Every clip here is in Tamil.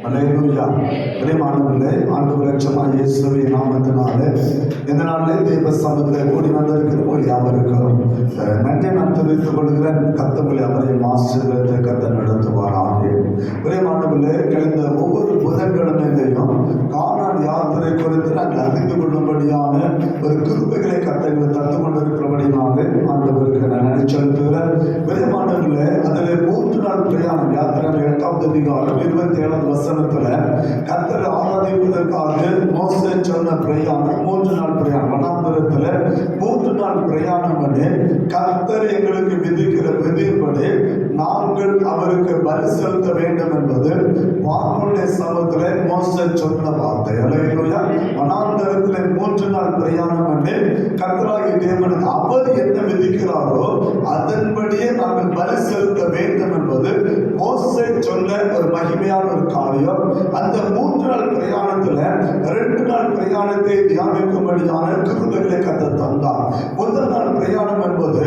அல்லேலூயா. பிரியமானவர்களே, ஆண்டவர் இரட்சகராகிய இயேசுவின் நாமத்தினாலே இந்த நாளிலே தேவ சமூகத்தில் கூடி வந்திருக்கிற உங்கள் யாவருக்கும் நன்றி நான் தெரிவித்துக் கொள்கிறேன். கர்த்தர் அவரையும் ஆசீர்வதித்து கர்த்தர் நடத்துவாராக. பிரியமானவர்களே, கழிந்த ஒவ்வொரு புதன்கிழமையிலையும் கானான் யாத்திரை குறித்து நாங்கள் அறிந்து கொள்ளும்படியான ஒரு கிருபைகளை கர்த்தர்களை தந்து கொண்டிருக்கிறபடினாலே ஆண்டவருக்கு நான் நன்றி செலுத்துகிறேன். பிரியமானவர்களே, அதில் 3 நாள் பிரயாணம் யாத்திரை 8வது அதிகாரம் 27வது வசனத்துல கர்த்தரை ஆராதிப்பதற்காக மோசே சொன்ன பிரயாணம் 3 நாள் பிரயாணம். வனாந்தரத்துல 3 நாள் பிரயாணம் பண்ணி கர்த்தர் எங்களுக்கு விதிக்கிற விதிப்படி நாங்கள் அவருக்கு பலி செலுத்த வேண்டும் என்பது வாக்குடைய சமூகத்திலே மோசே சொன்ன வார்த்தை. அல்லேலூயா. வனாந்தரத்திலே 3 நாள் பிரயாணம் பண்ணி கர்த்தராகிய தேவனுக்கு அவர் என்ன விதிக்கிறாரோ அதன்படியே நாங்கள் பலி செலுத்த வேண்டும் என்பது மோசே சொன்ன ஒரு மகிமையான ஒரு காரியம். அந்த 3 நாள் பிரயாணத்துல 2 நாள் பிரயாணத்தை தியானிக்கும்படியான கிருபைகளை கர்த்தர் தந்தார். முதல் நாள் பிரயாணம் என்பது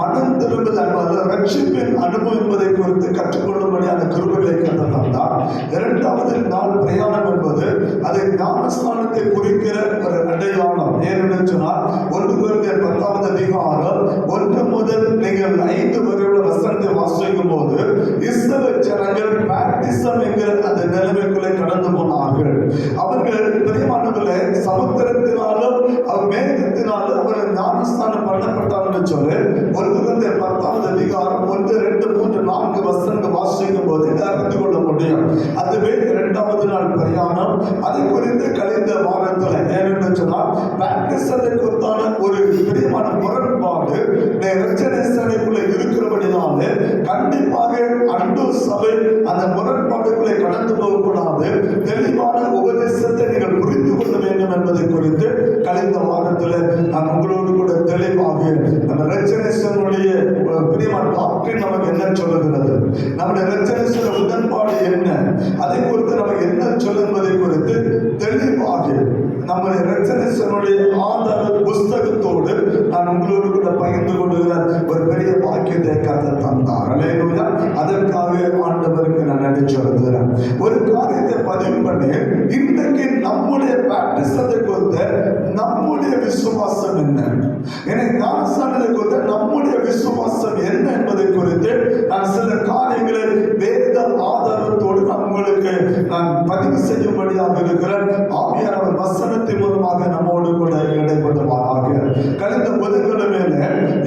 மனம் திரும்புதல் என்பது ரட்சிப்பின் அனுபவம் என்பதை குறித்து கற்றுக்கொள்ளும்படியான கிருபைகளை கர்த்தர் தந்தார். 2வது நாள் பிரயாணம் என்பது அதை ஞானஸ்நானத்தை குறிக்கிற ஒரு அடையாளம். ஏனென்று சொன்னால் 1 கொரிந்தியர் 10வது அதிகாரம் 1 முதல் நீங்கள் 5 வரை உள்ள வசனத்தை வாசிக்கும் போது இஸ்ரவேல் ஜனங்கள் பேப்டிசம் என்கிற அந்த நிலைமைக்குள்ளே கடந்து போனார்கள். அவர்கள் பிரியமானவர்களே, சமுத்திரத்தினாலும் மேகத்தினாலும் அவர்கள் ஞானஸ்நானம் பண்ணப்பட்டார்கள் சொல்லி 1 கொரிந்தியர் 10வது அதிகாரம் 1, 2, 3, 4 வசனங்கள் வாசிக்கும் போது இதை அறிந்து கொள்ள முடியும். அதுவே 2வது நாள் பிரயாணம். அதை குறித்து கழிந்த வாரத்தில் ஏனென்று சொன்னால் பேப்டிசத்தை குறித்தான ஒரு பிரியமான முரண்பாடு ரட்சணேசனைக்குள்ள இருக்கிறபடினாலே கண்டிப்பாக அண்டு சபை அந்த முரண்பாடுகளை கடந்து போகக்கூடாது. தெளிவான உபதேசத்தை நீங்கள் புரிந்து கொள்ள வேண்டும் என்பதை குறித்து கழிந்த வாரத்தில் நான் உங்களோடு கூட தெளிவாக நம்ம ரட்சணேசனுடைய பிரியமான டாக்டரின் நமக்கு என்ன சொல்லுகிறது, நம்முடைய ரட்சணேசன உடன்பாடு என்ன, அதை குறித்து நமக்கு என்ன சொல்லும் என்பதை குறித்து தெளிவாக நம்முடைய ரட்சணேசனுடைய ஆதார புஸ்தகத்தோடு நான் உங்களோடு கூட பகிர்ந்து கொள்ளுகிற ஒரு பெரிய பாக்கியத்தை கர்த்தர் தந்தார். அல்லேலூயா. அதற்காக ஆண்டவருக்கு நான் நன்றி செலுத்துகிறேன். ஒரு காரியத்தை பதிவு பண்ணி இன்றைக்கு நம்முடைய பேப்டிசத்தை குறித்த நம்முடைய விசுவாசம் என்ன, எனக்கு ஞானஸ்நானத்தை குறித்த நம்முடைய விசுவாசம் என்ன என்பதை குறித்து நான் சில காரியங்களை வேத ஆதாரத்தோடு உங்களுக்கு நான் பதிவு செய்யும்படியாக இருக்கிறேன். ஆவியானவர் வசனத்தின் மூலமாக நம்மோடு கூட இடைப்படுவாராக. கழிந்த புதன்கிழமையில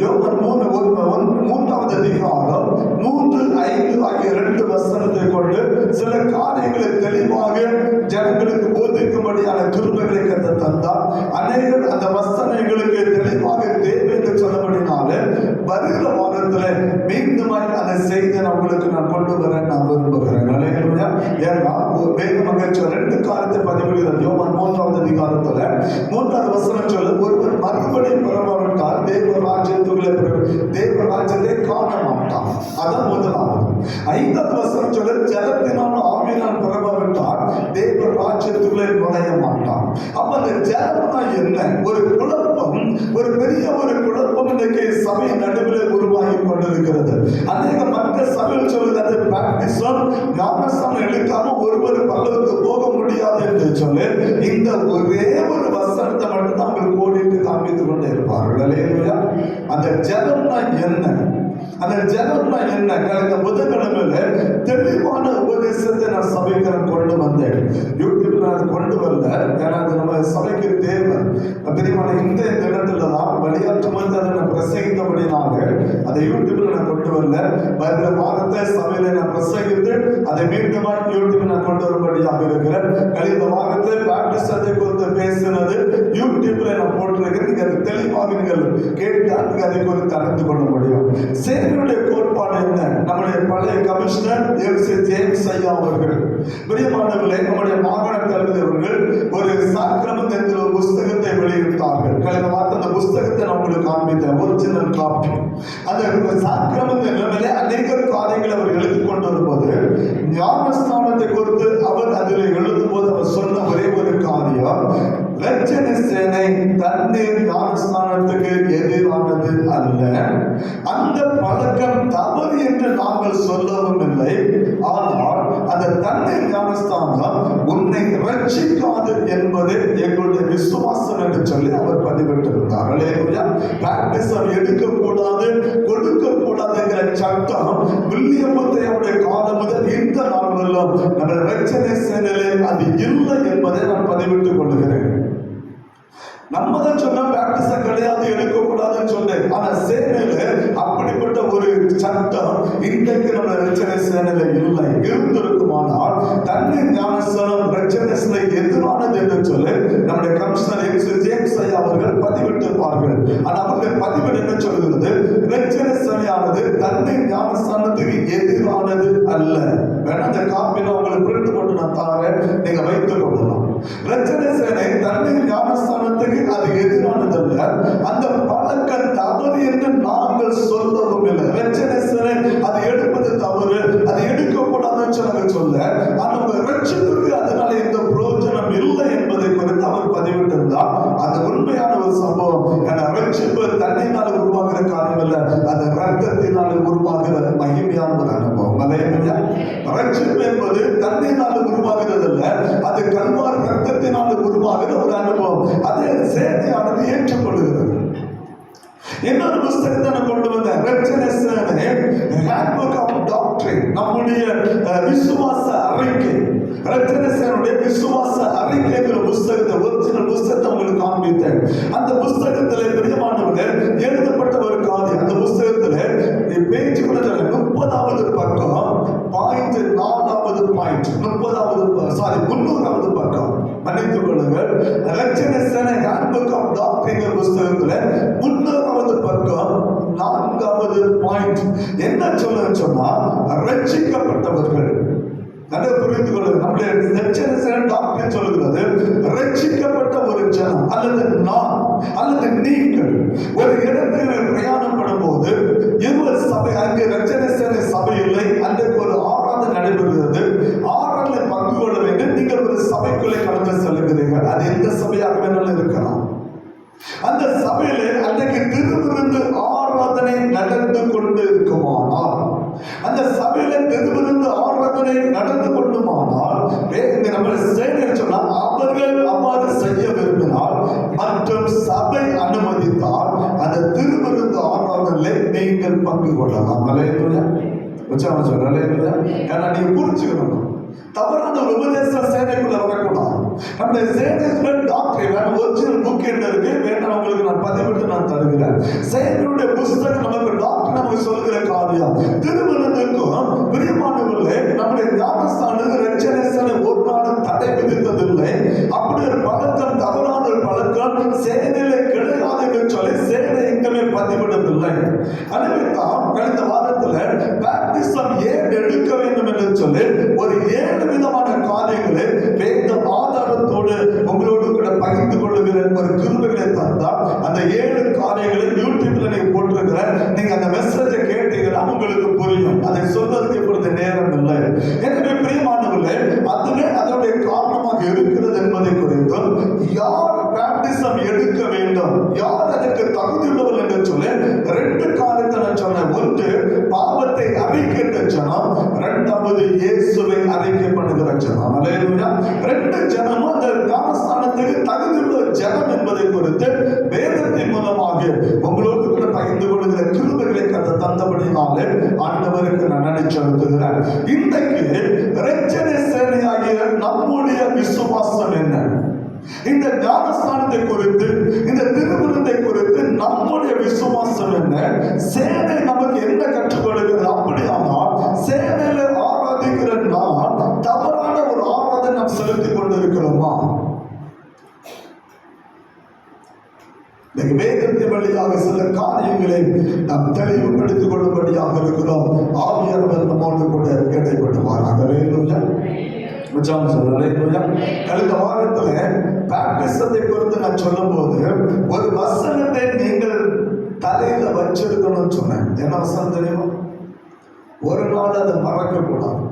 யோவான் 3வது அதிகாரம் 3, 5 ஆகிய 2 வசனத்தை கொண்டு சில காரியங்களை தெளிவாக ஜனங்களுக்கு போதிக்கும்படியான கிருபைகளை கர்த்தர் தந்தார். அநேகர் அந்த வசனங்களுக்கு தெளிவாக தேவை என்று சொன்னபடினாலே வருகிற வாரத்தில் மீண்டும் அந்த செய்தியை உங்களுக்கு நான் கொண்டு வர நான் விரும்புகிறேன். அல்லேலூயா. ஏன்னா வேதமாக 2 காரியத்தை பதிவுகிறது. யோவான் 3வது அதிகாரத்துல 3வது வசனம் சொல்ல ஒருவர் மறுபடியும் பிறவாவிட்டால் தேவ ராஜ்யத்தை காண மாட்டான். அதான் முதலாவது. 5வது வசனம் சொல்ல ஜலத்தினால் ஆவியினால் பிறவாவிட்டால் தேவ ராஜ்யத்துக்குள்ளே நுழைய மாட்டான். அப்ப அந்த ஜலம்னா என்ன? ஒரு குழப்பம், ஒரு பெரிய ஒரு குழப்பம் இன்றைக்கு சபை நடுவில் உருவாகி கொண்டிருக்கிறது. அநேக மற்ற சபையில் சொல்லுகிறது பேப்டிசம் ஞானஸ்நானம் எடுக்காம ஒருவர் பரலோகத்துக்கு போக முடியாது என்று சொல்லி இந்த ஒரே ஒரு வசனத்தை மட்டும் தான் அவங்க கோடிட்டு காண்பித்துக் கொண்டே இருப்பார்கள். அல்லேலூயா. அந்த ஜலம்னா என்ன? அந்த ஜனம்னா என்ன? கழிந்த புதன்கிழமையில தெளிவான உபதேசத்தை நான் சபைக்கு கொண்டு வந்தேன். யூடியூப்ல நான் கொண்டு வரல, ஏன்னா அது நம்ம சபைக்கு தேவை. பிரியமான இந்த இடத்துல தான் வழியாற்றும்போது அதை நான் பிரசங்கித்தபடினாக அதை யூடியூப்ல நான் கொண்டு வரல. வருகிற வாரத்தை சபையில நான் பிரசங்கித்து அதை மீண்டும் யூடியூப்ல நான் கொண்டு வரும்படியாக இருக்கிறேன். கழிந்த வாரத்தை பேப்டிசத்தை குறித்து பேசினது யூடியூப்ல நான் போட்டிருக்கிறேன். நீங்க அதை தெளிவாக நீங்கள் கேட்டால் நீங்க அதை குறித்து அறிந்து கொள்ள முடியும். சேனையுடைய கோட்பாடு என்ன? நம்முடைய பழைய கமிஷனர் ஜேம்ஸ் ஐயா அவர்கள், பிரியமானவர்களே, நம்முடைய மாகாண கல்வி அவர்கள் ஒரு சாக்கிரமம் என்கிற ஒரு புஸ்தகத்தை வெளியிட்டார்கள். கழிந்த வாரத்தை அந்த புஸ்தகத்தை நான் உங்களுக்கு காண்பித்தேன், ஒரிஜினல் காப்பி. அந்த சாக்கிரமம் நிலைமையிலே அநேக காரியங்களை அவர் எழுதி கொண்டு வரும்போது ஞானஸ்நானத்தை குறித்து அவர் அதில் எழுதும் போது அவர் சொன்ன ஒரே ஒரு காரியம், ரட்சண சேனை தண்ணீர் ஞானஸ்நானத்துக்கு எதிரானது அல்ல. அந்த பழக்கம் தவறு என்று நாங்கள் சொல்லவும் இல்லை. ஆனால் அந்த தண்ணீர் ஞானஸ்நானம் ஞானஸ்தானம் உன்னை ரட்சிக்காது என்பது எங்களுடைய விசுவாசம் என்று சொல்லி அவர் பதிவிட்டிருந்தார். அல்லேலூயா. பாப்டிசம் எடுக்கக்கூடாது, கொடுக்கக்கூடாதுங்கிற சட்டம் வில்லியம் முத்தையாவுடைய காலம் முதல் இந்த நாள் வரலும் நம்ம ரட்சணை சேனையிலே அது இல்லை என்பதை நான் பதிவிட்டுக் கொள்கிறேன். நம்ம தான் சொன்னோம் பாப்டிசம் கிடையாது, எடுக்கக்கூடாதுன்னு சொன்னேன். ஆனா சேனையில அப்படிப்பட்ட ஒரு சட்டம் இன்றைக்கு நம்ம ரட்சணை சேனையில இல்லை. இருந்திருக்குமானால் தண்ணீர் ஞானஸ்தானம் ரட்சணை சேனை எதிரானது என்று சொல்லி நம்முடைய கமிஷனர் ஜேம்ஸ் ஐயா அவர்கள் பதிவிட்டிருப்பார்கள். ஆனா அவர்கள் பதிவிட என்ன சொல்கிறது? ரட்சணை சேனையானது தண்ணீர் ஞானஸ்தானத்துக்கு எதிரானது அல்ல. வேணா அந்த காப்பில உங்களுக்கு பிரிண்ட் போட்டு நான் தாரேன், நீங்க வைத்துக் கொள்ளலாம். ரட்சணை சேனை தண்ணீர் ஞானஸ்தானத்துக்கு அது எதிரானதல்ல. அந்த பழக்கம் தவறு என்று நாங்கள் சொல்லவும் இல்லை. ரட்சணை சேனை அது எடுப்பது தவறு, அது எடுக்கக்கூடாதுன்னு சொல்ல, அந்த ரட்சிப்புக்கு அதனால எந்த பிரயோஜனம் இல்லை என்பதை குறித்து அவர் பதிவிட்டிருந்தார். அது உண்மையான ஒரு சம்பவம். ரட்சிப்பு தண்ணியினால் உருவாகிற காரியம் இல்லை, அது ரத்தத்தினால் உருவாகிற மகிமையான ஒரு அனுபவம். அல்லேலூயா. ரட்சிப்பு என்பது தண்ணியினால் உருவாகிறது அல்ல, அது கல்வாரி ரத்தத்தினால் உருவாகிற ஒரு அனுபவம். அதை சேனையானது ஏற்றுக்கொள்கிறது. இன்னொரு புத்தகத்தை நான் கொண்டு வந்தேன், ரட்சணை சேனை ஹேண்ட்புக் ஆஃப் டாக்டரின், நம்முடைய விசுவாச அறிக்கை. ரட்சணை சேனையுடைய விசுவாச அறிக்கைங்கிற புத்தகத்தை, ஒரிஜினல் புத்தகத்தை உங்களுக்கு காண்பித்தேன். அந்த புத்தகத்திலே பிரியமானவர்களே எழுதப்பட்ட ஒரு காரியம். அந்த புத்தகத்திலே பேஜ் கூட 30வது பக்கம் பாயிண்ட் 4வது பாயிண்ட் 300வது பக்கம், மன்னித்துக் கொள்ளுங்கள். ரட்சணை சேனை ஹேண்ட்புக் ஆஃப் டாக்டரின் புத்தகத்திலே 300வது பக்கம் 4வது பாயிண்ட் என்ன சொன்னா, ரட்சிக்கப்பட்டவர்கள். நல்லா புரிந்து கொள்ளுங்கள். நம்முடைய ரட்சணை சேனை டாக்டர் சொல்லுகிறது, ரட்சிக்கப்பட்ட ஒரு ஜனம் அல்லது நான் அல்லது நீங்கள் ஒரு இடத்தில் பிரயாணப்படும் போது இருவர் சபை, அங்கே ரட்சணை சேனை சபை இல்லை, அன்றைக்கு ஒரு ஆராதனை நடைபெறுகிறது. ஆராதனை பங்கு கொள்ள வேண்டும். நீங்கள் ஒரு சபைக்குள்ளே கடந்து செல்லுகிறீர்கள். அது எந்த சபையாக வேணாலும் இருக்கலாம். அந்த சபையிலே அன்றைக்கு திருவிருந்து ஆராதனை நடந்து கொண்டு இருக்குமானால், அந்த சபையில திருவிருந்து ஆராதனை நடந்து கொண்டுமானால், நம்ம சொன்னா அவர்கள் அவ்வாறு செய்ய விரும்பினால் மற்றும் சபை அனுமதித்தால் அந்த திருவிருந்து ஆராதனை நீங்கள் பங்கு கொள்ளலாம். அல்லேலூயா. நீங்க புரிஞ்சுக்கணும், தவறான உபதேசம் சேனைக்குள்ள வரக்கூடாது. நம்முடைய சேனைக்குள்ள டாக்டர் ஒரிஜினல் புக் என்ன இருக்கு வேண்டாம், உங்களுக்கு நான் பதிவிட்டு நான் தருகிறேன். சேனையுடைய புஸ்தகம் நமக்கு டாக்டர் நமக்கு சொல்லுகிற காரியம். திருமணத்துக்கும் பிரியமானவர்களே நம்முடைய ஞானஸ்தானத்துக்கு ரட்சணை சேனை ஒரு நாளும் தடை விதித்ததில்லை. அப்படி ஒரு பழக்கம், தவறான ஒரு பழக்கம் சேனையில கிடையாது என்று சொல்லி சேனை எங்கமே பதிவிடவில்லை. எனவே தான் கடந்த வாரத்தில் பாப்டிசம் ஏன் எடுக்க வேண்டும் என்று சொல்லி ஒரு 7 விதமான காரியங்களை வேத ஆதாரத்தோடு உங்களோடு கூட பகிர்ந்து கொள்ளுகிற ஒரு கிருபைகளை தந்தால் அந்த 7 காரியங்களை யூடியூப்ல நீங்க போட்டிருக்கிற, நீங்க அந்த மெசேஜை கேட்டீங்கன்னா உங்களுக்கு புரியும். அதை சொல்வதற்கு இப்பொழுது நேரம் இல்லை. எனவே பிரியமானவர்களே, அதுவே அதனுடைய காரணமாக இருக்கிறது என்பதை குறித்தும், யார் பாப்டிசம் எடுக்க வேண்டும், யார் அதற்கு தகுதியுள்ளவர் என்று சொல்லி 2 காரியத்தை நான் சொன்னேன். ஒன்று பாவத்தை அறிக்கின்ற ஜனம், 2வது இயேசுவை அறிக்கை பண்ணுகிற ஜனம். அல்லேலூயா. 2 ஜனமும் அந்த ஞானஸ்தானத்துக்கு தகுதியுள்ள ஜனம் என்பதை குறித்து வேதத்தின் மூலமாக உங்களோடு கூட பகிர்ந்து கொள்கிற கிருபைகளை தந்தபடினாலே ஆண்டவருக்கு நான் நன்றி செலுத்துகிறேன். இன்றைக்கு ரட்சணை சேனையாகிய நம்முடைய விசுவாசம் என்ன? இந்த ஞானஸ்தானத்தை குறித்து, இந்த திருவிருந்தை குறித்து நம்முடைய விசுவாசம் என்ன? சேனை நமக்கு என்ன கற்றுக் கொடுக்கிறது? அப்படியானால் சேனையில ஆராதிக்கிற நாம் தவறான ஒரு ஆராதனை நாம் செலுத்திக் கொண்டிருக்கிறோமா? வேதத்தின் வழியாக சில காரியங்களை நாம் தெளிவுபடுத்திக் கொள்ளும்படியாக இருக்கிறோம். ஆவியானவர் நம்மோடு கூட இடைப்படுவாராக. கடந்த வாரத்துல பாப்டிசத்தை குறித்து நான் சொல்லும் போது ஒரு வசனத்தை நீங்கள் தலையில வச்சிருக்கணும்னு சொன்னேன். என்ன வசனம் தெரியுமா? ஒரு நாள் அதை மறக்க கூடாது.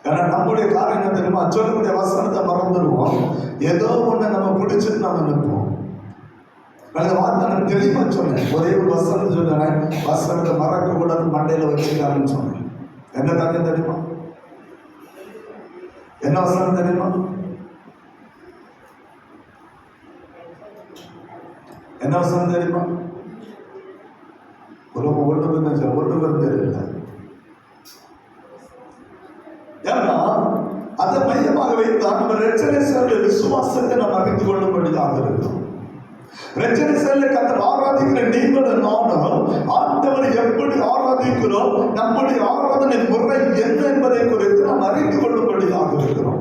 ஏன்னா நம்முடைய காரியம் தெரியுமா, சொல்லக்கூடிய வசனத்தை மறந்துடுவோம். ஏதோ ஒண்ணு நம்ம பிடிச்சிட்டு நம்ம நிற்போம். கடந்த வாரத்தை நான் தெளிவா சொன்னேன். ஒரே ஒரு வசனம் சொன்னேன், வசனத்தை மறக்க கூடாது, மண்டையில வச்சுக்காருன்னு சொன்னேன். என்ன காரியம் தெரியுமா? என்ன வசனம் தெரியுமா? என்ன வசனம் தெரியுமா? ஒன்று தெரியல. ஏன்னா அதை மையமாக வைத்து நம்ம ரட்சனை செல்ல விசுவாசத்தை நாம் அறிந்து கொள்ளும்படியாக இருக்கிறோம். ரட்சனை செல்ல கர்த்தர் ஆராதிக்கிற நீங்களும் நானும் ஆண்டவரை எப்படி ஆராதிக்கிறோம், நம்முடைய ஆராதனை முறை என்ன என்பதை குறித்து நாம் அறிந்து கொள்ளும்படியாக இருக்கிறோம்.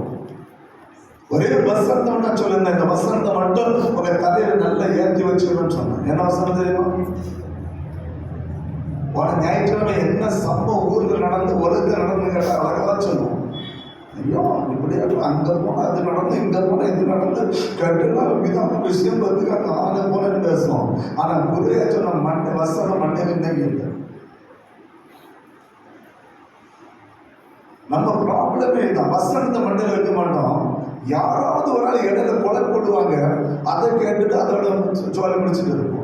ஒரே வசந்தம் நான் சொல்லுங்க, இந்த வசந்தம் மட்டும் உங்க தலையில நல்லா ஏற்றி வச்சுக்கணும்னு சொன்னேன். என்ன வசனம் தெரியுமா? போன ஞாயிற்றுக்கிழமை என்ன சம்பவம் ஊருக்கு நடந்து உலகத்தில் நடந்து கேட்டா அழகா சொல்லுவோம். ஐயோ இப்படியா, அங்க போனா அது நடந்து, இங்க போனா இது நடந்து, கேட்டுலாம் விதமான விஷயம் பார்த்துக்க நானே போனேன்னு பேசுவோம். ஆனா குறையா சொன்ன மண்டை வசனம் மண்டையில் இன்னைக்கு இல்லை. நம்ம ப்ராப்ளமே தான், வசனத்தை மண்டையில் வைக்க மாட்டோம். யாராவது ஒரு ஆள் இடையில கொலை போடுவாங்க, அதை கேட்டுட்டு அதோட சோலை முடிச்சுட்டு இருப்போம்.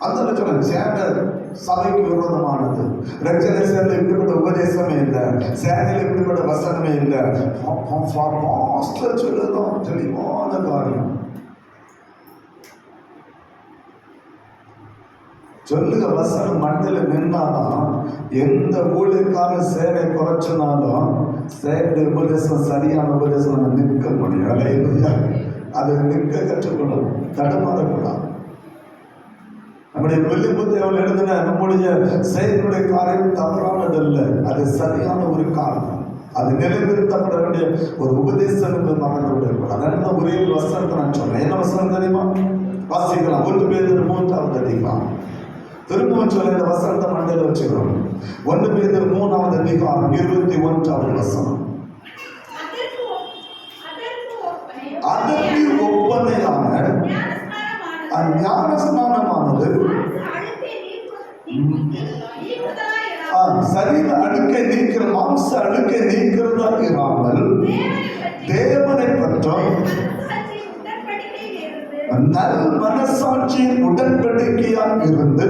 அந்த சொன்ன சேனல் சபைக்கு விரோதமானது. ரட்சனை சேர்ந்து இப்படிப்பட்ட உபதேசமே இல்லை, சேனல் இப்படிப்பட்ட வசனமே இல்லை. சொல்லுதான் தெளிவான காரியம். சொல்லுங்க, வசனம் மண்டல நின்னாதான் எந்த ஊழியக்கான சேவை குறைச்சினாலும் சேவை உபதேசம் சரியான உபதேசம் நம்ம நிற்க முடியும். அதை நிற்க கற்றுக்கொள்ளணும், தடுமாறக்கூடாது. நம்முடைய வில்லிபுத்தேவன் எழுதின நம்முடைய செயலுடைய காரியம் தவறானதல்ல, அது சரியான ஒரு காரணம். அது நிலைநிறுத்தப்பட வேண்டிய ஒரு உபதேசம் என்று மறந்து விடக்கூடாது. அதனால ஒரே வசனத்தை நான் சொன்னேன். என்ன வசனம் தெரியுமா? வாசிக்கலாம். 1 பேதுரு 3வது அதிகாரம். திரும்பவும் சொல்ல இந்த வசனத்தை மண்டையில் வச்சுக்கிறோம். 1 பேதுரு 3வது அதிகாரம் 21வது வசனம். அதற்கு ஒப்பனையான ஞான ஸ்நானமானது சரீர அழுக்கை நீக்கிற மாம்ச அழுக்கை நீக்கிறதா இராமல் தேவனை பற்றும் நல் மனசாட்சியின் உடன்படிக்கையாக இருந்து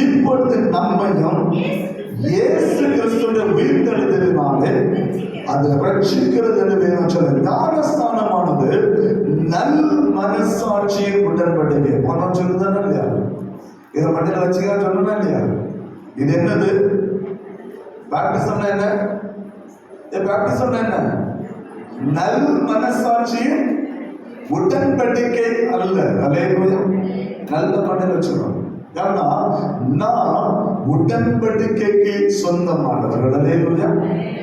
இப்பொழுது நம்மையும் இயேசு கிறிஸ்துவின் உயிர்த்தெழுதலினாலே அது ரட்சிக்கிறது என்று வேதம் சொல்லுது. ஞானஸ்தானமானது நல் மனசாட்சியின் உடன்படிக்கை. போன சொல்லுதானே இல்லையா? இதை மண்ணில் வச்சுக்க சொன்னா இல்லையா? இது என்னது? பேப்டிசம்னா என்ன? பேப்டிசம்னா என்ன? நல் மனசாட்சியின் உடன்படிக்கை அல்ல. அல்லேலூயா. நல்ல மண்ணில் வச்சுக்கணும். ஏன்னா நான் உடன்படிக்கைக்கு சொந்தமானவர்கள். அல்லேலூயா.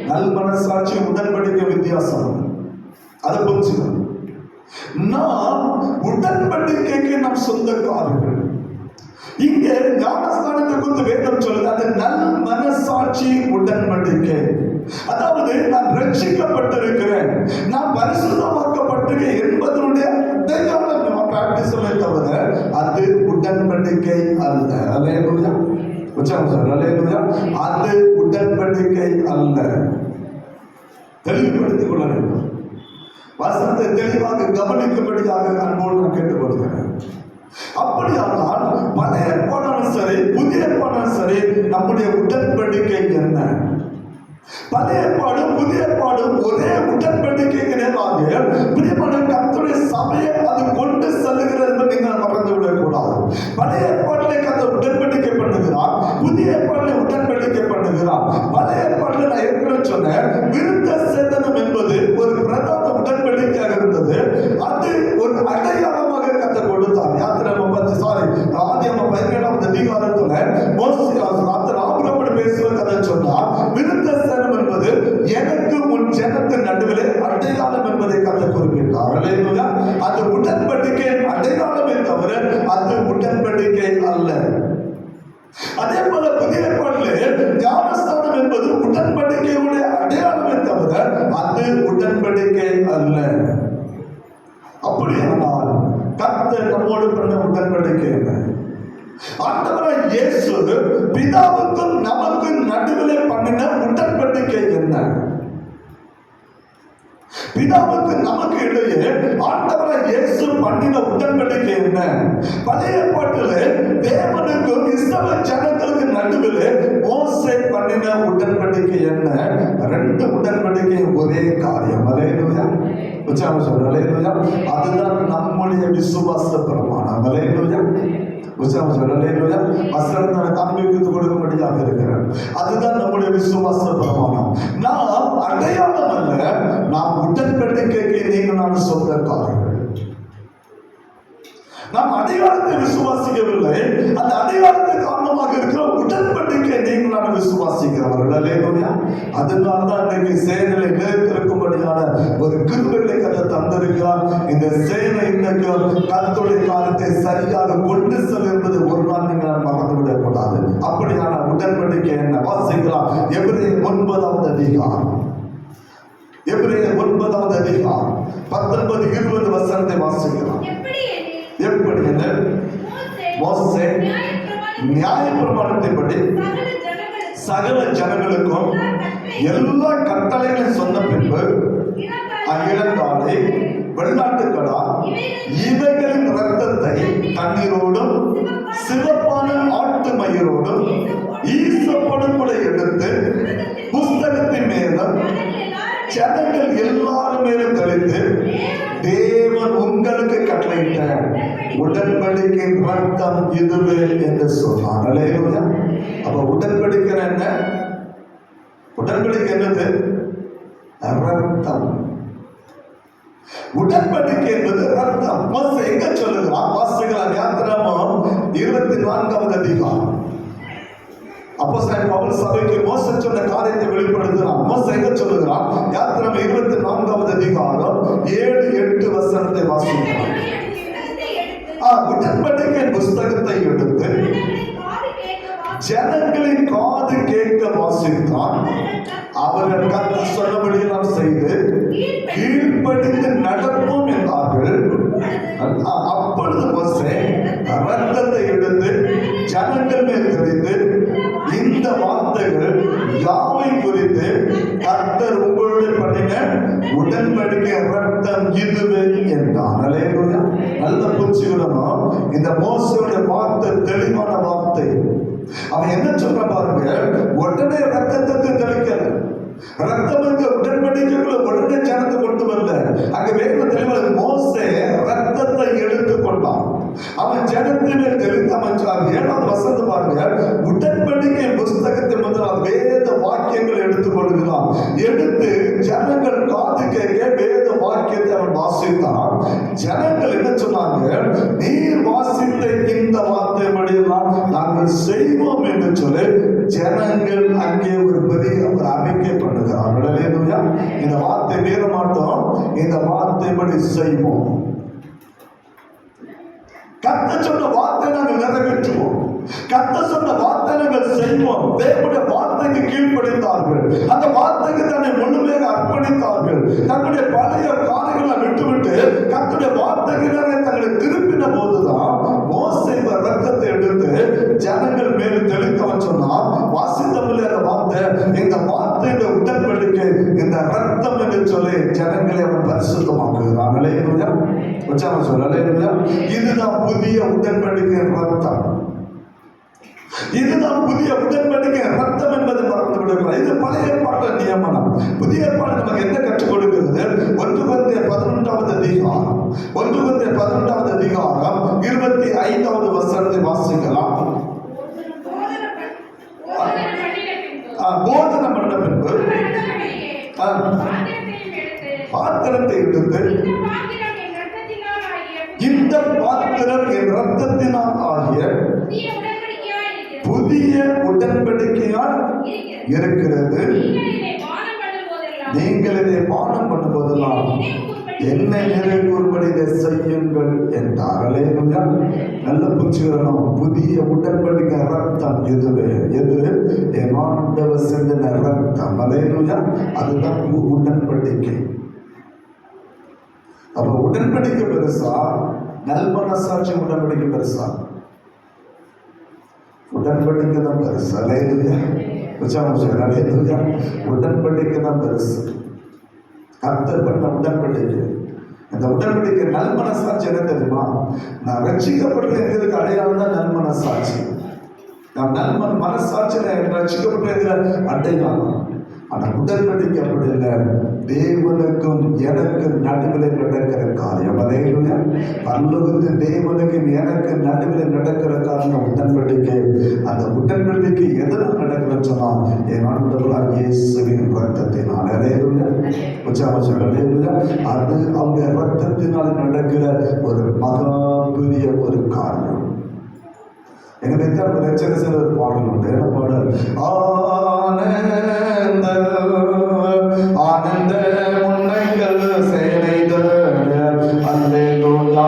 நல் மனசாட்சி உடன்படிக்கை வித்தியாசம், அதை புரிஞ்சுக்கணும். நாம் உடன்படிக்கைக்கு நாம் சொந்தக்காரர்கள். இங்கே ஞானஸ்தானத்தை குறித்து வேதம் சொல்லுது, அது நல் மனசாட்சி உடன்படிக்கை. அதாவது நான் ரட்சிக்கப்பட்டிருக்கிறேன், நான் பரிசுத்தமாக்கப்பட்டிருக்கேன் என்பதனுடைய அடையாளம் பிராக்டிஸமே தவிர அது உடன்படிக்கை அல்ல. அல்லேலூயா. அல்லேலூயா. அது உடன்படிக்கை அல்ல. தெளிவுபடுத்திக் கொள்ள வேண்டும். வசனத்தை தெளிவாக கவனிக்கும்படியாக அன்போடு நான் கேட்டுக்கொள்கிறேன். அப்படியானால் பழைய ஏற்பாடும் சரி புதிய ஏற்பாடும் சரி நம்முடைய உடன்படிக்கை என்ன? பழைய ஏற்பாடும் புதிய ஏற்பாடும் ஒரே உடன்படிக்கைக்கு நேராக பிரியமான கர்த்தருடைய சபையை அது கொண்டு செல்லுகிறது என்று நீங்கள் மறந்து விடக்கூடாது. பழைய ஏற்பாட்டிலே கர்த்தர் உடன்படிக்கை பண்ணுகிறார், புதிய ஏற்பாட்டிலே உடன்படிக்கை பண்ணுகிறார். பழைய ஏற்பாட்டில் நான் ஏற்கனவே சொன்னேன், விருத்த சேதனம் என்பது ஒரு பிரதான உடன்படிக்கையாக இருந்தது. அது ஒரு அடையாளமாக கர்த்தர் கொடுத்தார். யாத்திராகமம் 17வது அதிகாரத்துல கர்த்தர் ஆபிரகாமோடு பேசுகிற கதை சொன்னார். விருத்த சேதனம் என்பது எனக்கு உன் ஜனத்தின் நடுவிலே அடையாளம் என்பதை கர்த்தர் குறிப்பிட்டார். அல்லேலூயா. அது உடன்படிக்கை அடையாளமே தவிர அது உடன்படிக்கை அல்ல. அதே போல புதிய ஏற்பாட்டிலே ஞானஸ்தானம் என்பது உடன்படிக்கையுடைய அடையாளமே தவிர அது உடன்படிக்கை அல்ல. அப்படியானால் கர்த்தர் நம்மோடு பண்ண உடன்படிக்கை என்ன? ஆண்டவராகிய இயேசு பிதாவுக்கும் நமக்கும் நடுவிலே பண்ணின உடன்படிக்கை என்ன? பிதாவுக்கு நமக்கு இடையே ஆண்டவராய் இயேசு பண்ணின உடன்படிக்கை என்ன? பழைய ஏற்பாட்டிலே தேவனுக்கும் இஸ்ரவேல் ஜனங்களுக்கு நடுவில் மோசே பண்ணின உடன்படிக்கை என்ன? ரெண்டு உடன்படிக்கை ஒரே காரியம். அல்லேலூயா. உச்சாம சொல்ற அல்லேலூயா. அதுதான் நம்முடைய விசுவாச பிரமாணம். அல்லேலூயா. உச்சாம சொல்ற அல்லேலூயா. வசனத்தை காண்பித்து கொடுக்கும்படியாக இருக்கிறார். அதுதான் நம்முடைய விசுவாச பிரமாணம். நாம் அடையாளம் அல்ல, நாம் உடன்படிக்கைக்கு நீங்கள் நான் சொந்தக்காரர்கள். நாம் அடையாளத்தை விசுவாசிக்கவில்லை, அந்த அடையாளத்தை காரணமாக இருக்கிற உடன்படிக்கை நீங்கள் நான் விசுவாசிக்கிறவர்கள். அல்லேலூயா. அதனால்தான் இன்னைக்கு சேனையில நிலைத்திருக்கும்படியான ஒரு கிருபைகளை கர்த்தர் தந்திருக்கிறார். இந்த சேனை இன்னைக்கு கர்த்தருடைய காலத்தை சரியாக கொண்டு செல்லும் என்பது ஒரு நாள் நீங்கள் மறந்துவிடக் கூடாது. அப்படியான உடன்படிக்கை என்ன? வாசிக்கலாம். எபிரேயர் 9வது அதிகாரம், எபிரேயர் 9வது அதிகாரம் 19-20 வசனத்தை வாசிக்கலாம். எப்படி என்ன? மோசே நியாயப்பிரமாணத்தின்படி சகல ஜனங்களுக்கும் எல்லா கட்டளைகளையும் சொன்ன பின்பு இளங்காளை, வெள்ளாட்டுக்கடா இவைகளின் இரத்தத்தை தண்ணீரோடும் சிவப்பான ஆட்டு மயிரோடும் ஈசப்படும் கூட எடுத்து புஸ்தகத்தின் மேலும் ஜனங்கள் எல்லாரும் மேலும் தெளித்து தேவன் உங்களுக்கு கட்டளையிட்ட உடன்படிக்கை ரத்தம் இதுவே என்று சொன்னார். அல்லேலூயா. அப்ப உடன்படிக்கை என்ன? உடன்படிக்கை என்னது? ரத்தம். உடன்படிக்கை என்பது ரத்தம். மோசே எங்க சொல்லுகிறான்? வாசிக்கலாம். யாத்திராகமம் 24வது அதிகாரம். அப்போஸ்தலன் பவுல் சபைக்கு மோசே சொன்ன காரியத்தை வெளிப்படுத்துகிறான். மோசே எங்க சொல்லுகிறான்? யாத்திராகமம் 24வது அதிகாரம் 7-8 வசனத்தை வாசிக்கலாம். உடன்படிக்கை புஸ்தகத்தை எடுத்து ஜனங்களின் காது கேட்க வாசித்தான். அவர்கள் கர்த்தர் சொன்னபடியெல்லாம் செய்து கீழ்ப்படிந்து நடப்போம் என்றார்கள். அப்பொழுது மோசே ரத்தத்தை எடுத்து ஜனங்கள் மேல் தெளித்து இந்த வார்த்தைகள் யாவை குறித்து கர்த்தர் உங்களுடைய பண்ணின உடன்படிக்கை ரத்தம் இதுவே என்றான். அல்லேலூயா. நல்ல புரிஞ்சுக்கணும். இந்த மோசேயுடைய வார்த்தை தெளிவான வார்த்தை. அவன் என்ன சொல்ற பாருங்க, உடனே ரத்தத்தை தெளிக்கல. ரத்தம் உடன்படிக்கைக்குள்ள உடனே ஜனத்தை கொண்டு வரல. அங்க வேத தெளிவாக மோசே ரத்தத்தை எடுத்து கொண்டான். அவன் ஜனத்திலே தெளித்து அவன் 7வது வசனத்தை பாருங்க. உடன்படிக்கை புஸ்தகத்தை முதல் வேத வாக்கியங்களை எடுத்துக் கொள்கிறான். எடுத்து ஜனங்கள் காது கேட்க வேத வாக்கியத்தை அவன் வாசித்தான். ஜனங்கள் என்ன சொன்னாங்க? நீர் வாசித்த இந்த வார்த்தை படியெல்லாம் நாங்கள் செய்வோம் என்று சொல்லி ஜனங்கள் அங்கே ஒரு பெரிய ஒரு அறிக்கை பண்ணுகிறார்கள். அல்லேலூயா. இந்த வார்த்தை மீற மாட்டோம், இந்த வார்த்தை படி செய்வோம். கர்த்தர் சொன்ன வார்த்தை நாங்கள் நிறைவேற்றுவோம். கர்த்தர் சொன்ன வார்த்தை நாங்கள் செய்வோம். தேவனுடைய வார்த்தைக்கு கீழ்ப்படித்தார்கள். அந்த வார்த்தைக்கு தன்னை முழுமையாக அர்ப்பணித்தார்கள். தன்னுடைய பழைய காரியங்களை விட்டுவிட்டு கர்த்தருடைய வார்த்தைக்கு தங்களை திருப்பின போதுதான் மோசே ரத்தத்தை எடுத்து ஜனங்கள் மேல் தெளித்தவன் சொன்னான். வாசித்தமில்லை அந்த வார்த்தை. இந்த வார்த்தை, இந்த உடன்படிக்கை, இந்த ரத்தம் என்று சொல்லி ஜனங்களை அவன் பரிசுத்தமாக்குகிறான். அல்லேலூயா. உச்சாம சொல்ல அல்லேலூயா. இதுதான் புதிய உடன்படிக்கை ரத்தம். இதுதான் புதிய உடன்படிக்கை ரத்தம் என்பதை மறந்து விடுகிறார். இது பழைய ஏற்பாட்டு நியமனம். புதிய ஏற்பாடு நமக்கு என்ன கற்றுக் கொடுக்கிறது? 1 கொரிந்தியர் 11வது அதிகாரம் 25வது வசனத்தை வாசிக்கலாம். போதனை பண்ண பின்பு பாத்திரத்தை எடுத்து இந்த பாத்திரம் என் ரத்தத்தினால் ஆகிய புதிய உடன்படிக்கையால் இருக்கிறது. நீங்கள் இதை பானம் பண்ணும்போதெல்லாம் என்னை நினைவுபடி இதை செய்யுங்கள் என்றார். அல்லேலூயா. நல்ல புரிஞ்சுக்கணும். புதிய உடன்படிக்கை ரத்தம் எதுவே? எது? என் ஆண்டவர் சிந்தின ரத்தம். அல்லேலூயா. அதுதான் உடன்படிக்கை. அப்ப உடன்படிக்கை பெருசா, நல்மனசாட்சி உடன்படிக்கை பெருசா? உடன்படிக்கை தான் பெருசு. அல்லேலூயா. உடன்படிக்கை தான் பெருசு. கர்த்தர் பண்ண உடன்படிக்கை. இந்த உடன்படிக்கை நல்மனசாட்சி என்ன தெரியுமா? நான் ரட்சிக்கப்பட்டிருக்கிறதுக்கு அடையாளம் தான் நல்மனசாட்சி. நான் மனசாட்சியில ரட்சிக்கப்பட்டிருக்கிற அடையாளம். ஆனா உடன்படிக்கை அப்படி இல்லை. தேவனுக்கும் எனக்கும் நடுவில் நடக்கிற காரியம். அலையிலுயா. பரலோகத்து தேவனுக்கும் எனக்கு நடுவில் நடக்கிற காரியம் உடன்படிக்கை. அந்த உடன்படிக்கை எதனால் நடக்குதுன்னு சொன்னா என் ஆண்டவராக இயேசுவின் ரத்தத்தினால். அலையிலுயா. உற்சாகம் அலையிலுயா. அது அவங்க ரத்தத்தினால் நடக்கிற ஒரு மகா பெரிய ஒரு காரியம். எனவே தான் ரட்சக சில ஒரு பாடல் உண்டு. என்ன பாடல்? ஆனந்த ஆனந்த முன்னைகள் சேனைத அல்லேலூயா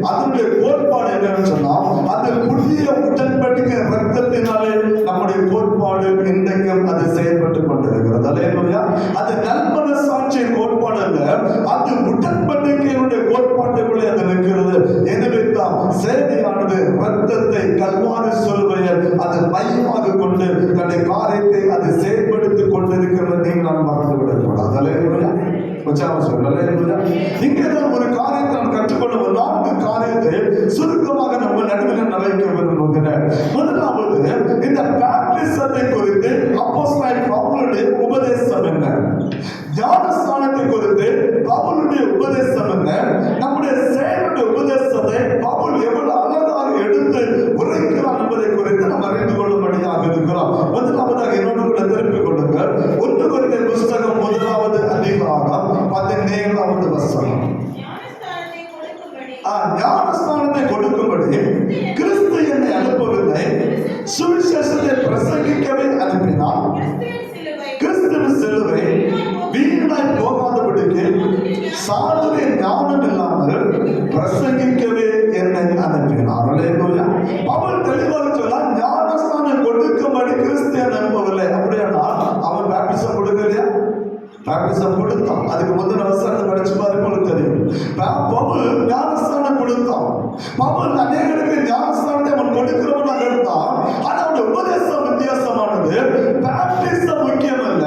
அதனுடைய கோட்பாடு என்னன்னு சொன்னா அது புதிய உடன்படிக்கை ரத்தத்தினாலே நம்முடைய கோட்பாடு இன்றைக்கும் அது செயல்பட்டு கொண்டிருக்கிறது. அல்லேலூயா. அது நல்மனசாட்சியின் கோட்பாடு அல்ல, அது உடன்படிக்கையினுடைய கோட்பாட்டுக்குள்ளே அது நிற்கிறது. எனவே தான் சேனையானது ரத்தத்தை கல்வாரி சொல்வையில் அது மையமாக கொண்டு தன்னுடைய காரியத்தை அது செயல்படுத்திக் கொண்டிருக்கிறது. நீங்கள் நான் மறந்து விடக்கூடாது. அல்லேலூயா. இங்கேதான் ஒரு காரியத்தை நாம் கற்றுக்கொள்ள ஒரு 4 காரியத்தை சுருக்கமாக நம்ம நடுவில் வைக்க விரும்புகிறேன். முதலாவது, இந்த பேப்டிசத்தை குறித்து அப்போஸ்தலன் பவுலுடைய உபதேசம் என்ன? ஞானஸ்நானத்தை குறித்து பவுலுடைய உபதேசம் என்ன? நம்முடைய செயலுடைய உபதேசத்தை பவுல் எவ்வளவு அழகாக எடுத்து உரைக்கிறார் என்பதை குறித்து நம்ம அறிந்து கொள்ளும்படியாக இருக்கிறோம். முதலாவதாக என்னோடு கூட திருப்பிக் கொள்ளுங்கள். 1 கொரிந்தியர் புஸ்தகம் 1வது அதிகாரம் 17வது வசனம். ஞானஸ்நானத்தை கொடுக்கும்படி கிறிஸ்து என்னை அனுப்பவில்லை, சுவிசேஷத்தை பிரசங்கிக்கவே அனுப்பினார். கிறிஸ்துவின் சிலுவை வீணாய் போகாதபடிக்கு சாதுவே ஞானம் இல்லாமல் பிரசங்கிக்கவே என்னை அனுப்பினார். அல்லேலூயா. பவுல் தெளிவாக சொன்னார், ஞானஸ்நானம் கொடுக்கும்படி கிறிஸ்து என்னை அனுப்பவில்லை. அப்படியானா அவன் பேப்டிசம் கொடுக்கலையா? பேப்டிசம் கொடுத்தான். அதுக்கு முந்தின வசனத்தை படிச்சு பாருங்க தெரியும். பவுல் ஞானஸ்நானம் கொடுத்தான். பவுல் அநேகருக்கு ஞானஸ்நானத்தை அவன் கொடுக்கிறவனாக இருந்தான். ஆனா அவனுடைய உபதேசம் வித்தியாசமானது. பேப்டிசம் முக்கியம் அல்ல,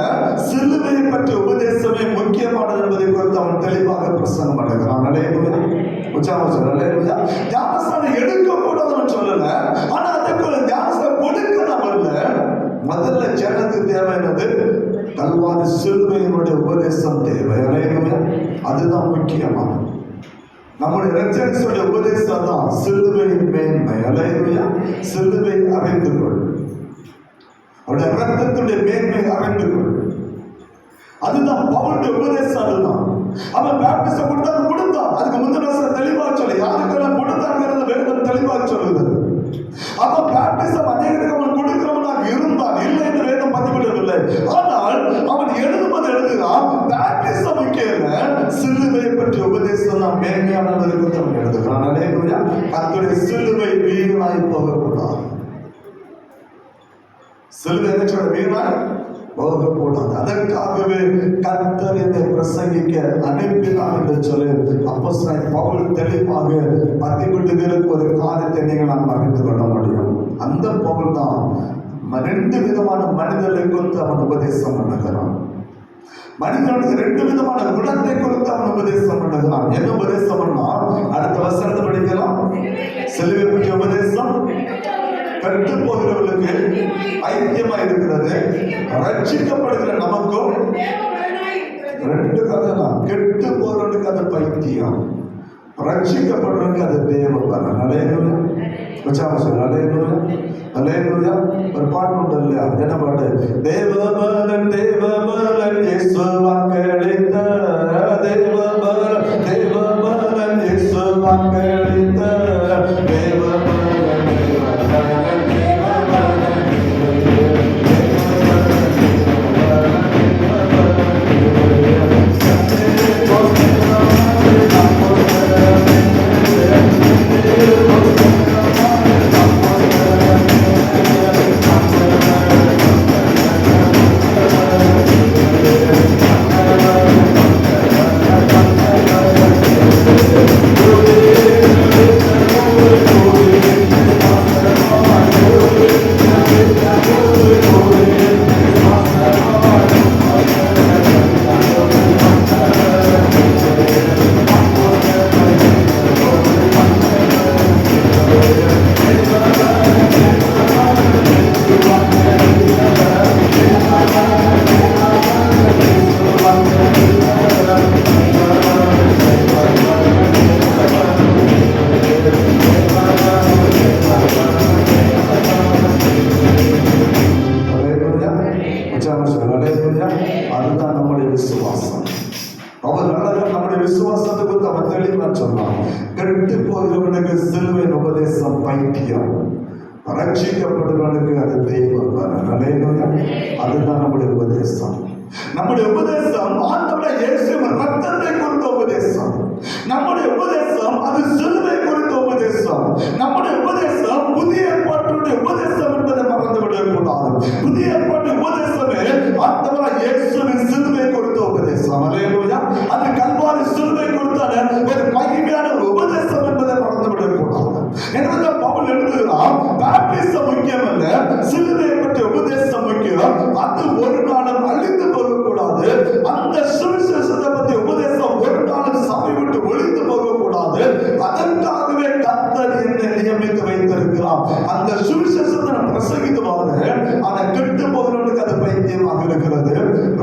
சிலுவையை பற்றிய உபதேசமே முக்கியமானது என்பதை குறித்து அவன் தெளிவாக பிரசங்கம் பண்ணுகிறான். அல்லேலூயா. உற்சாகம் சொல்ல. அல்லேலூயா. ஞானஸ்நானம் எடுக்க கூடாதுன்னு சொல்லல, ஆனா அதுக்கு ஒரு ஞானஸ்நானம் கொடுக்கலாம் அல்ல. முதல்ல ஜனத்துக்கு தேவையானது கல்வாரி சிலுவையினுடைய உபதேசம் தேவை. அல்லேலூயா. அதுதான் முக்கியமானது. நம்முடைய இரட்சகனுடைய உபதேசம் தான் சிலுவையின் மேன்மை. அல்லேலூயா. சிலுவை அறிந்து கொள், அவருடைய ரத்தத்துடைய மேன்மை அறிந்து கொள். அதுதான் பவுலுடைய உபதேசம். அதுதான் அவன் பேப்டிசம் கொடுத்தான். அதுக்கு முந்தின தெளிவாக சொல்ல யாருக்கெல்லாம் கொடுத்தாங்கிறது வேதம் தெளிவாக சொல்லுது. அவன் பேப்டிசம் அநேகருக்கு அவன் கொடுக்கிறவனாக இருந்தான், இல்லை என்று வேதம் பதிவிடவில்லை. ஆனால் அவன் எழுதுகிறான், பேப்டிசம் முக்கியம், சிலுவையை பற்றிய உபதேசம் தான் மேன்மையானது எழுதுகிறான். அல்லேலூயா. கர்த்தருடைய சிலுவை வீணாய் போகக்கூடாது. சிலுவை என்ன சொல்ற? வீணாய் போகக்கூடாது. அதற்காகவே கர்த்தர் என்னை பிரசங்கிக்க அனுப்பினார் என்று சொல்லி அப்போஸ்தலன் பவுல் தெளிவாக பதிவிடுகிற ஒரு காரியத்தை நீங்கள் நாம் அறிந்து கொள்ள முடியும். அந்த பவுல் தான் 2 விதமான மனிதர்களை குறித்து அவன் உபதேசம் பண்ணுகிறான். மனிதனுக்கு 2 விதமான குணத்தை குறித்து அவன் உபதேசம் பண்ணுகிறான். என்ன உபதேசம் பண்ணா அடுத்த வசனத்தை படிக்கலாம். சிலுவை பற்றிய உபதேசம் கெட்டு போகிறவர்களுக்கு ஐக்கியமா இருக்கிறது, ரட்சிக்கப்படுகிற நமக்கும் 2 கதை தான். கெட்டு போறவனுக்கு அது பைத்தியம், ரட்சிக்கப்படுறவனுக்கு அது தேவ பலன். அல்லேலூயா. அல்லேலூயா. ஒரு பாட்டு உண்டு இல்லையா? என்ன பாட்டு? தேவபலன் தேவபலன் இயேசு வாக்களித்த, தேவபலன் தேவபலன் இயேசு வாக்களித்த, தேவபலன் அதுதான் நம்முடைய விசுவாசம். அவர் நம்முடைய விசுவாசத்தை குறித்து அவன் தெளிவா சொன்னான். கெட்டு போகிறவனுக்கு சிலுவையின் உபதேசம் பைத்தியம், ரட்சிக்கப்படுவனுக்கு அது தெய்வம். அதுதான் நம்முடைய உபதேசம். நம்முடைய உபதேசம் ஆண்டவராகிய இயேசுவின் ரத்தத்தை குறித்த உபதேசம். நம்முடைய உபதேசம் அது சிலுவை குறித்த உபதேசம். நம்முடைய உபதேசம் புதிய ஏற்பாட்டுடைய உபதேசம் என்பதை மறந்துவிடக் கூடாது. புதிய ஏற்பாட்டு உபதேசமே ஆண்டவராகிய இயேசுவின் சிலுவை குறித்த உபதேசம். அல்லேலூயா. அது கல்வாரி சிலுவை குறித்த ஒரு மகிமையான உபதேசம் என்பதை மறந்துவிடக் கூடாது. எனவே பவுல் எழுதுகிறார், பாப்டிசம் முக்கியம் அல்ல, சிலுவை பற்றிய உபதேசம் முக்கியம். அது ஒரு நாளும் அழிந்து போகக்கூடாது. அந்த சுவிசேஷத்தை பற்றிய உபதேசம் ஒரு நாளும் சபை விட்டு ஒழிந்து போகக்கூடாது. அதற்காகவே கர்த்தர் என்னை நியமித்து வைத்திருக்கிறார். அந்த சுவிசேஷத்தை நான் பிரசங்கித்து வாழ்கிறேன். ஆனா கெட்டு போகிறவனுக்கு அது பைத்தியமாக இருக்கிறது,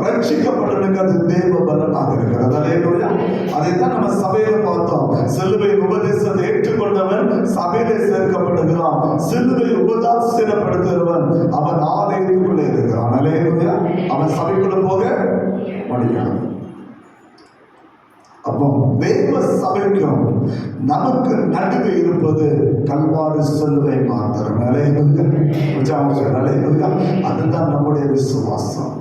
ரட்சிக்கப்படுவனுக்கு அது தேவ பலனாக இருக்கிறது. அல்லேலூயா. அதைத்தான் நம்ம சபையில பார்த்தோம். சிலுவை உபதேசத்தை ஏற்றுக்கொண்டவன் சபையிலே சேர்க்கப்படுகிறான். சிலுவை உபதாசீனப்படுத்துகிறவன் அவன் ஆலயத்துக்குள்ளே இருக்கிறான். அல்லேலூயா. அவன் சபைக்குள்ள போக முடியாது. அப்போ தேவ சபைக்கும் நமக்கு நடுவே இருப்பது கல்வாரி சிலுவை மாத்திரம். அதுதான் நம்முடைய விசுவாசம்.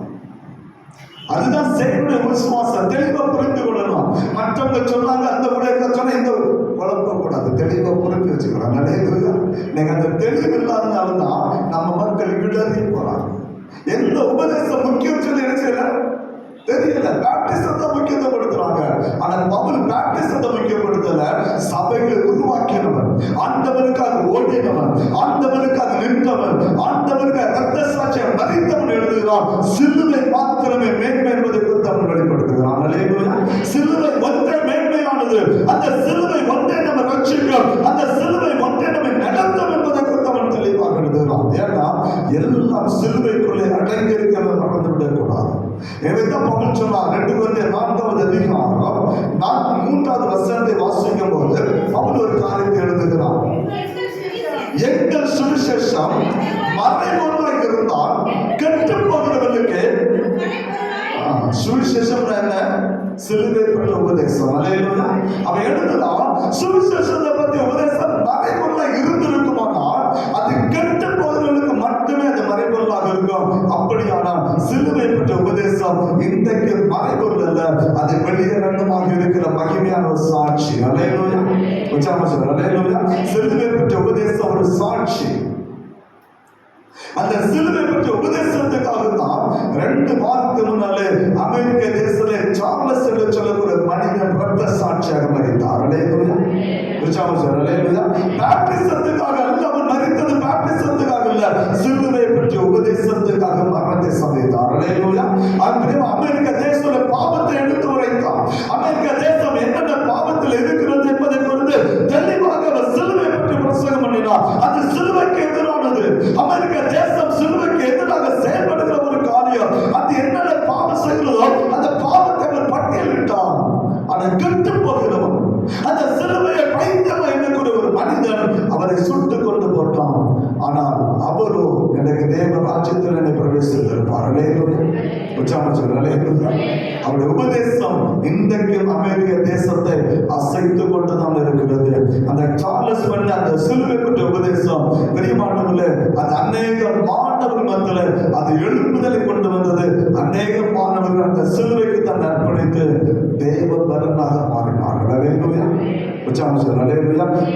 அதுதான் செய்யுடைய விசுவாசம். தெளிவா புரிந்து கொள்ளணும். மற்றவங்க சொன்னாங்க அந்த உலக சொன்ன இந்த குழப்பக்கூடாது. தெளிவா புரிந்து வச்சுக்கிறோம். நீங்க அந்த தெளிவு இல்லாதனால்தான் நம்ம மக்கள் இடறி போறாங்க. எந்த உபதேசம் முக்கியம் சொல்லி நினைச்சல தெரியல. பாப்டிசத்தை முக்கியத்துவப்படுத்துறாங்க. ஆனா பவுல் பாப்டிசத்தை முக்கியப்படுத்தல. சபைகளை உருவாக்கினவன், ஆண்டவனுக்காக ஓடினவன், ஆண்டவனுக்காக நின்றவன், ஆண்டவனுக்காக ரத்த சாட்சியை மறித்தவன் எழுதுகிறான். சிலுவை மாத்திரமே மேன்மை என்பதை குறித்து அவன் வெளிப்படுத்துகிறான். அல்லேலூயா. சிலுவை ஒன்றே மேன்மையானது. அந்த சிலுவை ஒன்றே நம்ம ரட்சிக்கும், அந்த சிலுவை ஒன்றே நம்ம நடத்தும் என்பதை குறித்து அவன் தெளிவாக எழுதுகிறான். ஏன்னா எல்லாம் சிலுவைக்குள்ளே அடங்கியிருக்கிறத மறந்துவிடக் கூடாது. எனவேதான் பவுல் சொன்னார் 2 கொரிந்தியர் 4வது அதிகாரம் 3வது வசனத்தை வாசிக்கும் போது பவுல் ஒரு காரியத்தை எழுதுகிறார். எங்கள் சுவிசேஷம் மறைபொருளாக இருந்தால் கெட்டு போகிறவர்களுக்கு, சுவிசேஷம் என்ன? சிலுவை பற்றி உபதேசம். அல்லேலூயா. அவன் எழுதுகிறான், சுவிசேஷத்தை பற்றி உபதேசம் மறைபொருளாக இருந்திருக்குமானால் அது கெட்டு போகிறவர்களுக்கு மட்டுமே அது மறைபொருளாக இருக்கும். அப்படியானால் சிலுவை பற்றி உபதேசம் இன்றைக்கு மறைபொருள் அல்ல, அது வெளியரங்கமாக இருக்கிற மகிமையான ஒரு சாட்சி. அல்லேலூயா. அல்லேலூயா. சிலுவை பற்றி உபதேசம் ஒரு சாட்சி. அந்த சிலுவை பற்றி உபதேசத்துக்காக தான் 2 பேப்டிசத்துக்காக அல்ல அவன் மரித்தது, பேப்டிசத்துக்காக இல்ல, சிலுவை பற்றிய உபதேசத்துக்காக மரணத்தை சந்தித்தார். அல்லேலூயா. அமெரிக்க தேசத்துல பாவத்தை எடுத்து உரைத்தான். அமெரிக்க தேசம் என்னென்ன பாவத்தில் இருக்கிறது என்பதை குறித்து தெளிவாக அவர் சிலுவை பற்றி பிரசங்கம் பண்ணினார். அது சிலுவைக்கு எதிரானது. அமெரிக்க தேசம் சிலுவைக்கு எதிராக செயல்படுகிற ஒரு காரியம். அது என்னென்ன பாவம் செய்கிறதோ அந்த பாவத்தை அவர் பட்டியலிட்டார். அதை கெட்டு போகிறவன், அந்த சிலுவையை பைத்தியம் என்கிற ஒரு மனிதன் அவரை சுட்டு கொண்டு போட்டான். ஆனால் அவரோ எனக்கு தேவ ராஜ்யத்தில் என்னை பிரவேசித்திருப்பார். அவருடைய உபதேசம் இன்றைக்கு அமெரிக்க தேசத்தை அசைத்து கொண்டுதான் இருக்கிறது. அந்த சார்லஸ் பண்ண அந்த சிலுவை பற்றிய உபதேசம் பெரியமானவர்களே, அது அநேக மாணவர்கள் மத்தியில் அது எழுப்புதலை கொண்டு வந்தது. அநேக மாணவர்கள் அந்த சிலுவைக்கு தான் அர்ப்பணித்து தேவ பலனாக மாறினார்கள்.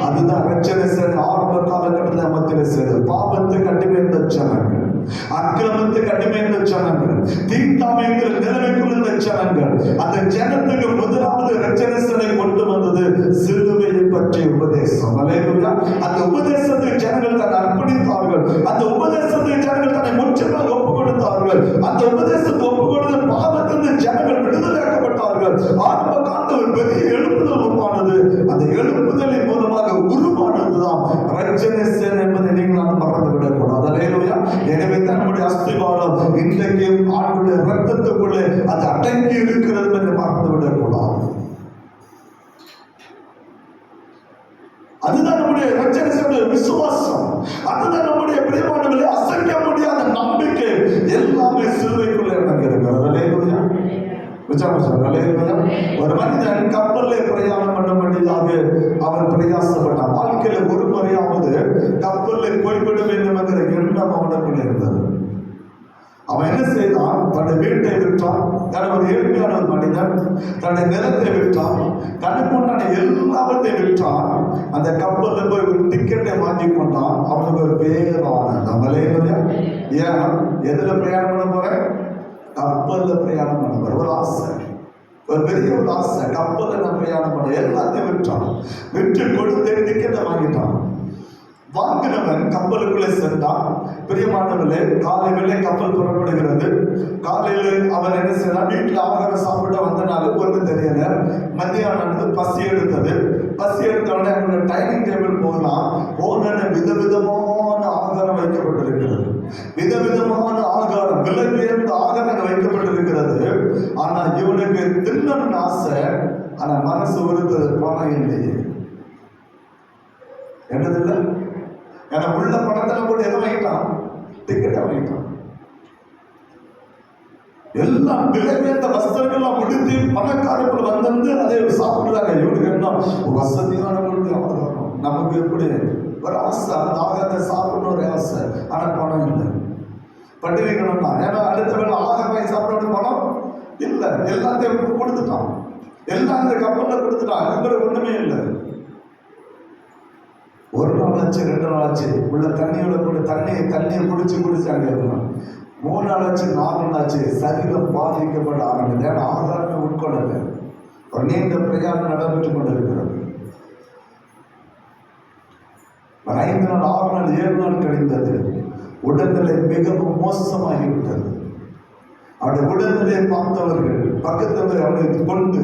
அதுதான் ரட்சனை செய்த ஆரம்ப காலகட்டத்தில் மத்தியில் செய்தது. பாவத்துக்கு அடிமைந்த ஜனங்கள், அக்கிரமத்துக்கு அடிமைந்த ஜனங்கள், தீண்டாமைங்கிற நிலைமைக்குள்ள ஜனங்கள், அந்த ஜனத்துக்கு முதலாவது ரட்சனை கொண்டு வந்தது சிலுவையை பற்றிய உபதேசம். அந்த உபதேசத்தை ஜனங்கள் தன்னை அர்ப்பணித்தார்கள். அந்த உபதேசத்தை ஜனங்கள் தன்னை முற்றிலும் ஒப்பு கொடுத்தார்கள். அந்த உபதேசத்தை ஒப்பு கொடுத்த பாவத்திலிருந்து ஜனங்கள் விடுதலையாக்கப்பட்டார்கள். ஆரம்ப காலத்தில் ஒரு பெரிய எழுப்புதல் உருவானது. அந்த எழுப்புதலின் மூலமாக உருவானதுதான் ரட்சனை சேனை என்பதை நீங்கள் மறந்து விடக்கூடாது. எனவே தான் நம்முடைய அஸ்திவாரம் இன்றைக்கு ஆண்டுடைய ரத்தத்துக்குள்ளே அது அடங்கி இருக்கிறது என்று மறந்து விடக்கூடாது. அதுதான் நம்முடைய ரட்சனை விசுவாசம். அதுதான் நம்முடைய பிரியமானவர்களே அசைக்க முடியாத நம்பிக்கை. எல்லாமே சிலுவைக்குள்ளே அடங்கியிருக்கிறது. ஒரு மனிதன் கப்பலில் பிரயாணம் பண்ணும்படியாக அவன் பிரயாசப்பட்டான். வாழ்க்கையில ஒரு முறையாவது கப்பலில் போய்விட வேண்டும் என்கிற எண்ணம் அவனுக்குள்ள இருந்தது. அவன் என்ன செய்தான்? தன்னுடைய வீட்டை விற்றான். ஒரு ஏழ்மையான ஒரு மனிதன் தன்னுடைய நிலத்தை விற்றான். தனக்கு உண்டான எல்லாவற்றையும் விற்றான். அந்த கப்பலில் போய் ஒரு டிக்கெட்டை வாங்கி கொண்டான். அவனுக்கு ஒரு பேரானந்தம். ஏன் எதுல பிரயாணம் பண்ண போறேன்? கப்பல்ல பிரயாணம் பண்ண போற ஒரு ஆசை, ஒரு பெரிய ஒரு ஆசை. கப்பல்ல நான் பிரயாணம் பண்ண எல்லாத்தையும் விற்றான். விற்று கொடுத்து டிக்கெட்டை வாங்கிட்டான். வாங்கினவன் கப்பலுக்குள்ளே சென்றான். பிரியமானவர்களே, காலையிலே கப்பல் புறப்படுகிறது. காலையில் அவன் என்ன செய்யறான்? வீட்டில் ஆகாரம் சாப்பிட வந்தனால ஒன்றும் தெரியல. மத்தியானம் பசி எடுத்தது. பசி எடுத்த உடனே அவனோட டைனிங் டேபிள் போகலாம். போன விதவிதமான ஆகாரம் வைக்கப்பட்டிருக்கிறது. விதவிதமான ஆகாரம், விலை உயர்ந்த ஆகாரங்கள் வைக்கப்பட்டிருக்கிறது. ஆனா இவனுக்கு தின்னணும்னு ஆசை. ஆனா மனசு வருது, பணம் இல்லையே. என்னதில்லை? ஏன்னா உள்ள பணத்துல போட்டு எதை வாங்கிட்டான்? டிக்கெட்டை வாங்கிட்டான். எல்லாம் விலை உயர்ந்த வஸ்திரங்கள்லாம் முடித்து பணக்காரர்கள் வந்து அதை சாப்பிடுறாங்க. இவனுக்கு என்ன வசதியான ஆகாரம், நமக்கு எப்படி ஒரு ஆசை, அந்த ஆகாரத்தை சாப்பிடணும் ஒரு ஆசை. ஆனா பணம் இல்லை. பட்டினிக்கணும் தான். ஏன்னா அடுத்த வேலை ஆகாரம் சாப்பிட பணம் இல்லை. எல்லாத்தையும் கொடுத்துட்டான். எல்லாம் அந்த கப்பல்ல கொடுத்துட்டான். இவங்களுக்கு ஒண்ணுமே இல்லை. ஒரு நாள் ஆச்சு, 2 நாள் ஆச்சு. உள்ள தண்ணியோட கூட தண்ணியை குடிச்சு அங்கே இருக்கணும். 3 நாள் ஆச்சு, 4 நாள் ஆச்சு. சரீரம் பாதிக்கப்பட ஆரம்பிது. ஏன்னா ஆகாரமே உட்கொள்ளல. ஒரு நீண்ட பிரயாணம் நடைபெற்றுக் கொண்டிருக்கிறது. 5 நாள், 6 நாள், 7 நாள் கழிந்தது. உடல்நிலை மிகவும் மோசமாகிவிட்டது. அவருடைய உடல்நிலையை பார்த்தவர்கள் பக்கத்தில் அவனை கொண்டு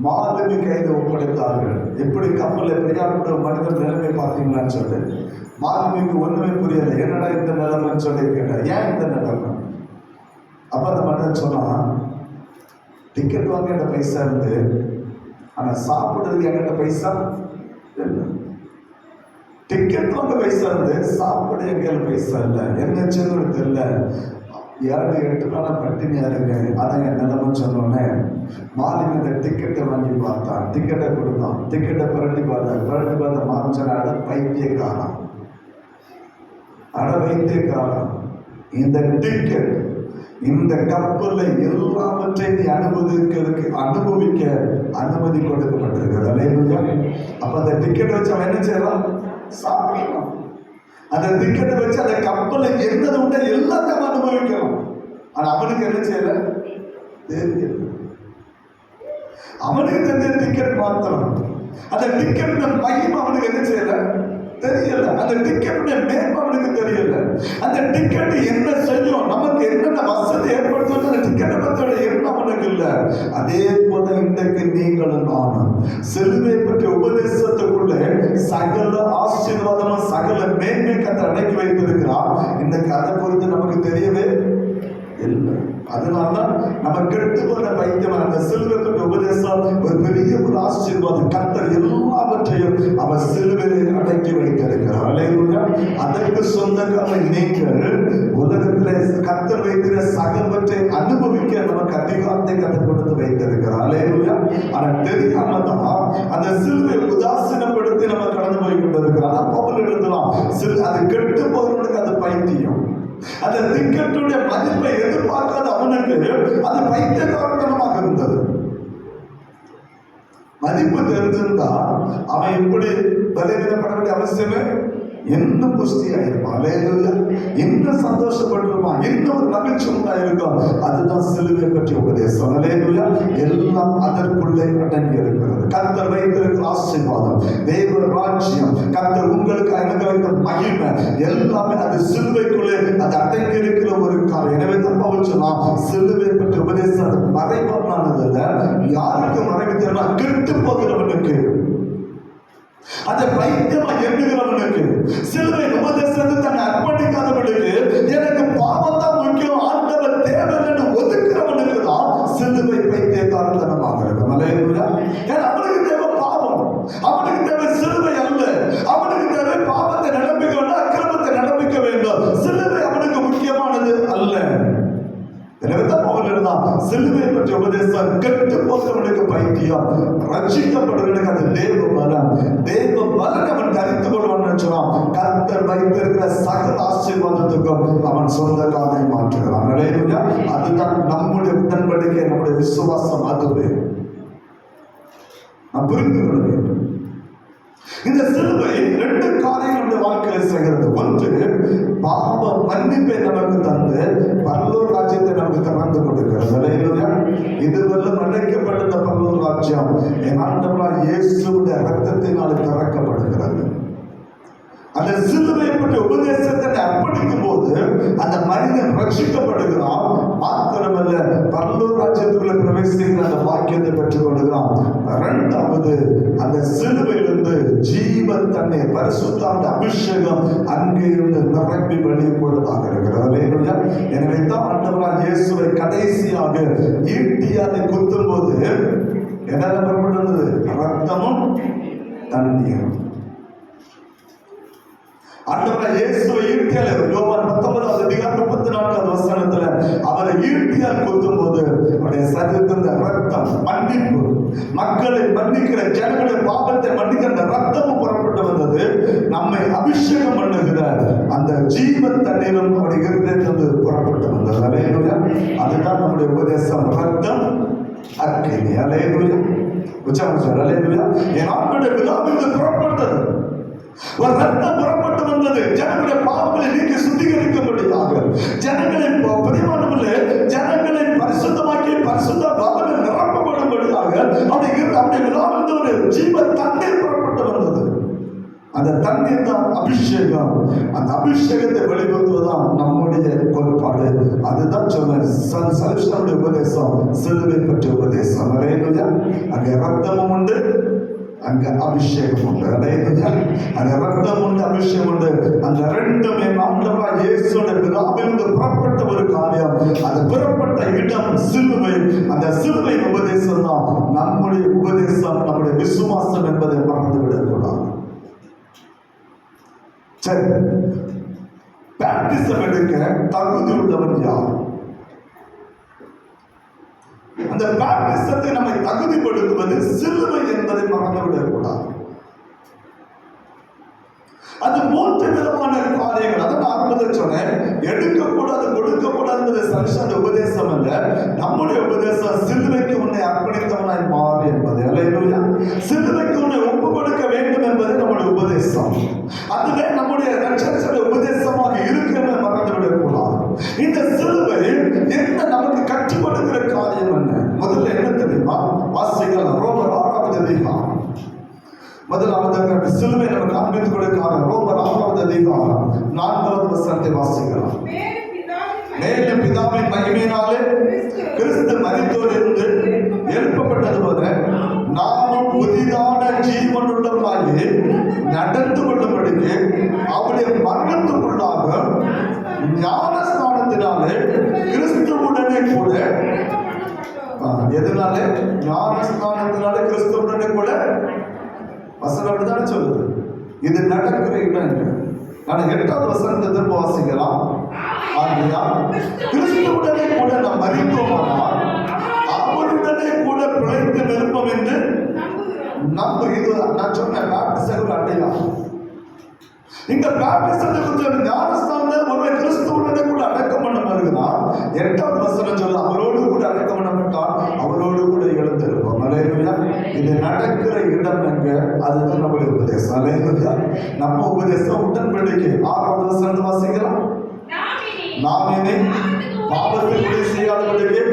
மாலுமி கைது ஒப்படைத்தார்கள். எப்படி கப்பலில் பிரயாணப்பட்ட மனிதன் நிலைமை பார்த்தீங்களான்னு சொல்லி மாலுமிக்கு ஒண்ணுமே புரியலை. என்னடா இந்த நிலைமைன்னு சொல்லி கேட்டார். ஏன் இந்த நிலைமை? அப்ப அந்த மனிதன் சொன்னான், டிக்கெட் வாங்க என்கிட்ட பைசா இருந்து, ஆனா சாப்பிடுறதுக்கு என்கிட்ட பைசா இல்லை. டிக்கெட் வாங்க பைசா இருந்து, சாப்பிட எங்க பைசா இல்லை. என்ன செய்யணும்னு தெரியல. 7-8 நாள் பட்டினியா இருக்கேன். அதான் என் நிலைமைன்னு சொன்னோன்னே மாலுமி இந்த டிக்கெட்டை வாங்கி பார்த்தான். டிக்கெட்டை கொடுத்தான். டிக்கெட்டை புரட்டி பார்த்த மாமிச்சன அட பைத்தியக்காரன், இந்த டிக்கெட் இந்த கப்பல்ல எல்லாவற்றையும் நீ அனுபவிக்க அனுமதி கொடுக்கப்பட்டிருக்கிறது. அப்ப அந்த டிக்கெட் வச்சு அவன் என்ன செய்யலாம்? சாப்பிடலாம். அந்த டிக்கெட்டை வச்சு அந்த கப்பல்ல என்னது உண்டா எல்லாத்தையும் அனுபவிக்கலாம். ஆனா அவனுக்கு என்ன செய்யல? தெரியல. அவனுக்கு தெரிஞ்ச டிக்கெட் மாத்தலாம். அந்த டிக்கெட் மகிமை அவனுக்கு என்ன செய்யல, தெரியல. அந்த டிக்கெட்டுடைய மேம்பு அவனுக்கு தெரியல. அந்த டிக்கெட் என்ன செய்யும், நமக்கு என்னென்ன வசதி ஏற்படுத்தும், அந்த டிக்கெட்டை பற்றியோட எண்ணம் அவனுக்கு இல்லை. அதே போல இன்றைக்கு நீங்களும் நானும் சிலுவை பற்றிய உபதேசத்துக்குள்ளே சகல ஆசீர்வாதமும் சகல மேன்மை கத்தை அடக்கி வைத்திருக்கிறார். இன்னைக்கு அதை குறித்து நமக்கு தெரியவே இல்லை. அதனாலதான் நம்ம கெட்டு போன பைத்தியம். அந்த சிலுவை பற்றிய உபதேசம் ஒரு பெரிய ஒரு ஆசீர்வாதம். கர்த்தர் எல்லாவற்றையும் அவர் சிலுவையில் அடக்கி வைத்திருக்கிறார். அல்லேலூயா. அதற்கு சொந்தக்கார நீங்கள் உலகத்திலே கர்த்தர் வைக்கிற சகலவற்றை அனுபவிக்க நமக்கு அதிகாரத்தை கற்றுக் கொடுத்து வைத்திருக்கிறார். அல்லேலூயா. ஆனா தெரியாம தான் அந்த சிலுவை உதாசீனப்படுத்தி நம்ம கடந்து போய் கொண்டிருக்கிறோம். பவுல் எழுதலாம், அது கெட்டு போகிறவனுக்கு அது பைத்தியம். அந்த டிக்கெட்டுடைய மதிப்பை எதிர்பார்க்காத அவனுக்கு அது பைத்தியக்காரத்தனமாக இருந்தது. மதிப்பு தெரிஞ்சிருந்தா அவன் இப்படி பலவீனப்பட வேண்டிய அவசியமே, என்ன புஷ்டியாயிருப்பான், என்ன சந்தோஷப்பட்டிருப்பான், என்ன ஒரு மகிழ்ச்சி உண்டாயிருக்கும். அதுதான் சிலுவை பற்றிய உபதேசம். எல்லாம் அதற்குள்ளே அடங்கி இருக்கிறது. கர்த்தர் வைத்திருக்கிற ஆசீர்வாதம், தேவ ராஜ்யம், கர்த்தர் உங்களுக்கு எனக்கு வைத்த மகிமை எல்லாமே அது சிலுவைக்குள்ளே அது அடங்கி இருக்கிற ஒரு காலம். எனவே தான் பவுல் சொன்னான், சிலுவை பற்றிய உபதேசம் அது மறைவானது அல்ல. யாருக்கு மறைவு தெரியுமா? கெட்டு போகிறவனுக்கு, அதை பைத்தியமா எண்ணுகிறவனுக்கு, சிலுவை உபதேசத்தை தன்னை அர்ப்பணிக்காதவனுக்கு, எனக்கு பாவம் தான் முக்கியம், ஆண்டவர் தேவை என்று ஒதுக்கிறவனுக்கு தான் சிலுவை பைத்தியக்காரத்தனமாக இருக்கும். அல்லேலூயா. ஏன்னா அவனுக்கு தேவை பாவம், அவனுக்கு தேவை சிலுவை அல்ல. அவனுக்கு தேவை பாவத்தை நடப்பிக்க வேண்டும், அக்கிரமத்தை நடப்பிக்க வேண்டும். சிலுவை அவனுக்கு முக்கியமானது அல்ல. எனவே தான் பவுல் எழுதினான், சிலுவை பற்றிய உபதேசம் கெட்டு போகிறவனுக்கு பைத்தியம், ரட்சிக்கப்படுவனுக்கு அது தேவ பலம். தேவ பலன் அவன் தரித்து கொள்வான் சொன்னான். கர்த்தர் வைத்திருக்கிற சகல ஆசீர்வாதத்துக்கும் அவன் சொந்தக்காரனை மாற்றுகிறான். அல்லேலூயா. அதுதான் நம்முடைய உடன்படிக்கை, நம்முடைய விசுவாசம். அதுவே நாம் புரிந்து கொள்ள வேண்டும். இந்த சிலுவை ரெண்டு காரியங்களுடைய வாழ்க்கையில் செய்கிறது. ஒன்று, பாவ மன்னிப்பை நமக்கு தந்து பரலோக ராஜ்யத்தை நமக்கு திறந்து கொடுக்கிறது. அல்லேலூயா. இதுவரை அழைக்கப்பட்ட பரலோக ராஜ்யம் என் ஆண்டவராகிய இயேசுவுடைய இரத்தத்தினால் திறக்கப்படுகிறது. அந்த சிலுவை பற்றிய உபதேசத்தை அர்ப்பணிக்கும் போது அந்த மனிதன் ரட்சிக்கப்படுகிறான். மாத்திரமல்ல, பரலோக ராஜ்யத்துக்குள்ள பிரவேசிக்கிற அந்த வாக்கியத்தை பெற்றுக் கொள்கிறான். இரண்டாவது, அந்த சிலுவையிலிருந்து ஜீவ தண்ணீர், பரிசுத்த அபிஷேகம் அங்கே இருந்து நிரம்பி வெளிப்படுவதாக இருக்கிறது. எனவே தான் ஆண்டவராகிய இயேசுவை கடைசியாக ஈட்டியாலை குத்தும் போது என்ன புறப்பட்டது? ரத்தமும் தண்ணீரும். ஆண்டவராகிய இயேசுவை ஈட்டியால், யோவான் 19:34 அவரை ஈட்டியால் குத்தும் போது அவருடைய சரீரத்தின் ரத்தம், மன்னிப்பு, மக்களை மன்னிக்கிற, ஜனங்களை பாவத்தை மன்னிக்கிற ரத்தமும் புறப்பட்டு வந்தது. நம்மை அபிஷேகம் பண்ணுகிற அந்த ஜீவ தண்ணீரும் அவருடைய இருதயத்திலிருந்து புறப்பட்டு வந்தது. அல்லேலூயா. அதுதான் நம்முடைய உபதேசம், ரத்தம் அக்கினி. அல்லேலூயா. உச்சாரணம். அல்லேலூயா. என் ஆண்டவருடைய பிதாவிலிருந்து புறப்பட்டது ஒரு ரத்தம் புறப்பட்டு வந்தது. ஜனங்களுடைய பாவங்களை நீக்கி சுத்திகரிக்கும்படியாக, ஜனங்களை பரிமாணமில்லை, ஜனங்களை பரிசுத்தமாக்கி பரிசுத்த பாவனை நிரப்பப்படும்படியாக அவருடைய விழாவிலிருந்து ஒரு ஜீவ தண்ணீர் புறப்பட்டு வந்தது. அந்த தண்ணீர் தான் அபிஷேகம். அந்த அபிஷேகத்தை வெளிப்படுத்துவதுதான் நம்முடைய கோட்பாடு. அதுதான் சொன்ன உபதேசம், சிலுவை பற்றிய உபதேசம். அல்லேலூயா. அங்கே ரத்தமும் உண்டு, அங்க அபிஷேகம் உண்டு. அல்லேலூயா. அந்த ரத்தம் உண்டு, அபிஷேகம் உண்டு. அந்த ரெண்டுமே ஆண்டவராகிய இயேசுவின் பிதாவிலிருந்து புறப்பட்ட ஒரு காரியம். அது புறப்பட்ட இடம் சிலுவை. அந்த சிலுவை உபதேசம் தான் நம்முடைய உபதேசம், நம்முடைய விசுவாசம் என்பதை மறந்துவிடக் கூடாது. சரி, பேப்டிசம் எடுக்க தகுதி உள்ளவன் யார்? அந்த பேப்டிசத்தை நம்மை தகுதிப்படுத்துவது சிலுவை என்பதை மறந்துவிடக் கூடாது. அது மூன்று விதமான காரியங்கள். அதான் ஆரம்பத்தில் சொன்னேன், எடுக்கக்கூடாது, கொடுக்கக்கூடாது சலிஷான உபதேசம் அல்ல. நம்முடைய உபதேசம் சிலுவைக்கு உன்னை அர்ப்பணித்தவனாய் மாறு என்பது. அல்லேலூயா. சிலுவைக்கு உன்னை ஒப்பு கொடுக்க வேண்டும் என்பது நம்முடைய உபதேசம். அதுவே நம்முடைய ரட்சகருடைய உபதேசமாக இருக்கிறத மறந்துவிடக் கூடாது. இந்த சிலுவை என்ன நமக்கு கற்றுக் கொடுக்கிற காரியம் என்ன? முதல்ல என்ன தெரியுமா? வாசிக்கலாம், ரோமர் 6:6. சிலுவை நம்ம காண்பித்துக் கொடுக்கிறார். ரோமர் 6வது அதிகாரம் 4வது வசனத்தை வாசிக்கலாம். மேலும் பிதாவின் மகிமையினாலே கிறிஸ்து மரித்தோரிலிருந்து எழுப்பப்பட்டது போல நாமும் புதிதான ஜீவனுள்ளவர்களாகி நடந்து கொள்ளும்படிக்கு அவருடைய மரணத்துக்குள்ளாக ஞானஸ்நானத்தினாலே கிறிஸ்துவுடனே கூட எதனால ஞானஸ்நானத்தினாலே கிறிஸ்துவுடனே கூட வசனம் அப்படித்தானே சொல்லுது. இது நடக்கிற இடம். நான் 8வது வசனத்தை திரும்ப வாசிக்கலாம். கிறிஸ்துவுடனே கூட நாம் மரித்தோமானால் அவருடனே கூட பிழைத்து நிற்போம் என்று இது நான் சொன்ன பேப்டிசம் அடையாளம். இங்க பேப்டிசம் ஞானஸ்தானம் ஒரு கிறிஸ்துவுடனே கூட அடக்கம் பண்ண வருகிறார். 8வது வசனம் சொல்ல அவரோடு கூட அடக்கம் பண்ணப்பட்டால் அவரோடு கூட எழுந்திருப்போம். அல்லேலூயா. இது நடக்கிற இடம் எங்க? அதுதான் நம்முடைய உபதேசம். அல்லேலூயா. நம்ம உபதேசம் உடன்படிக்கை 6வது வசனத்தை வாசிக்கலாம். நாம் இனி பாவத்தை செய்யாதபடிக்கு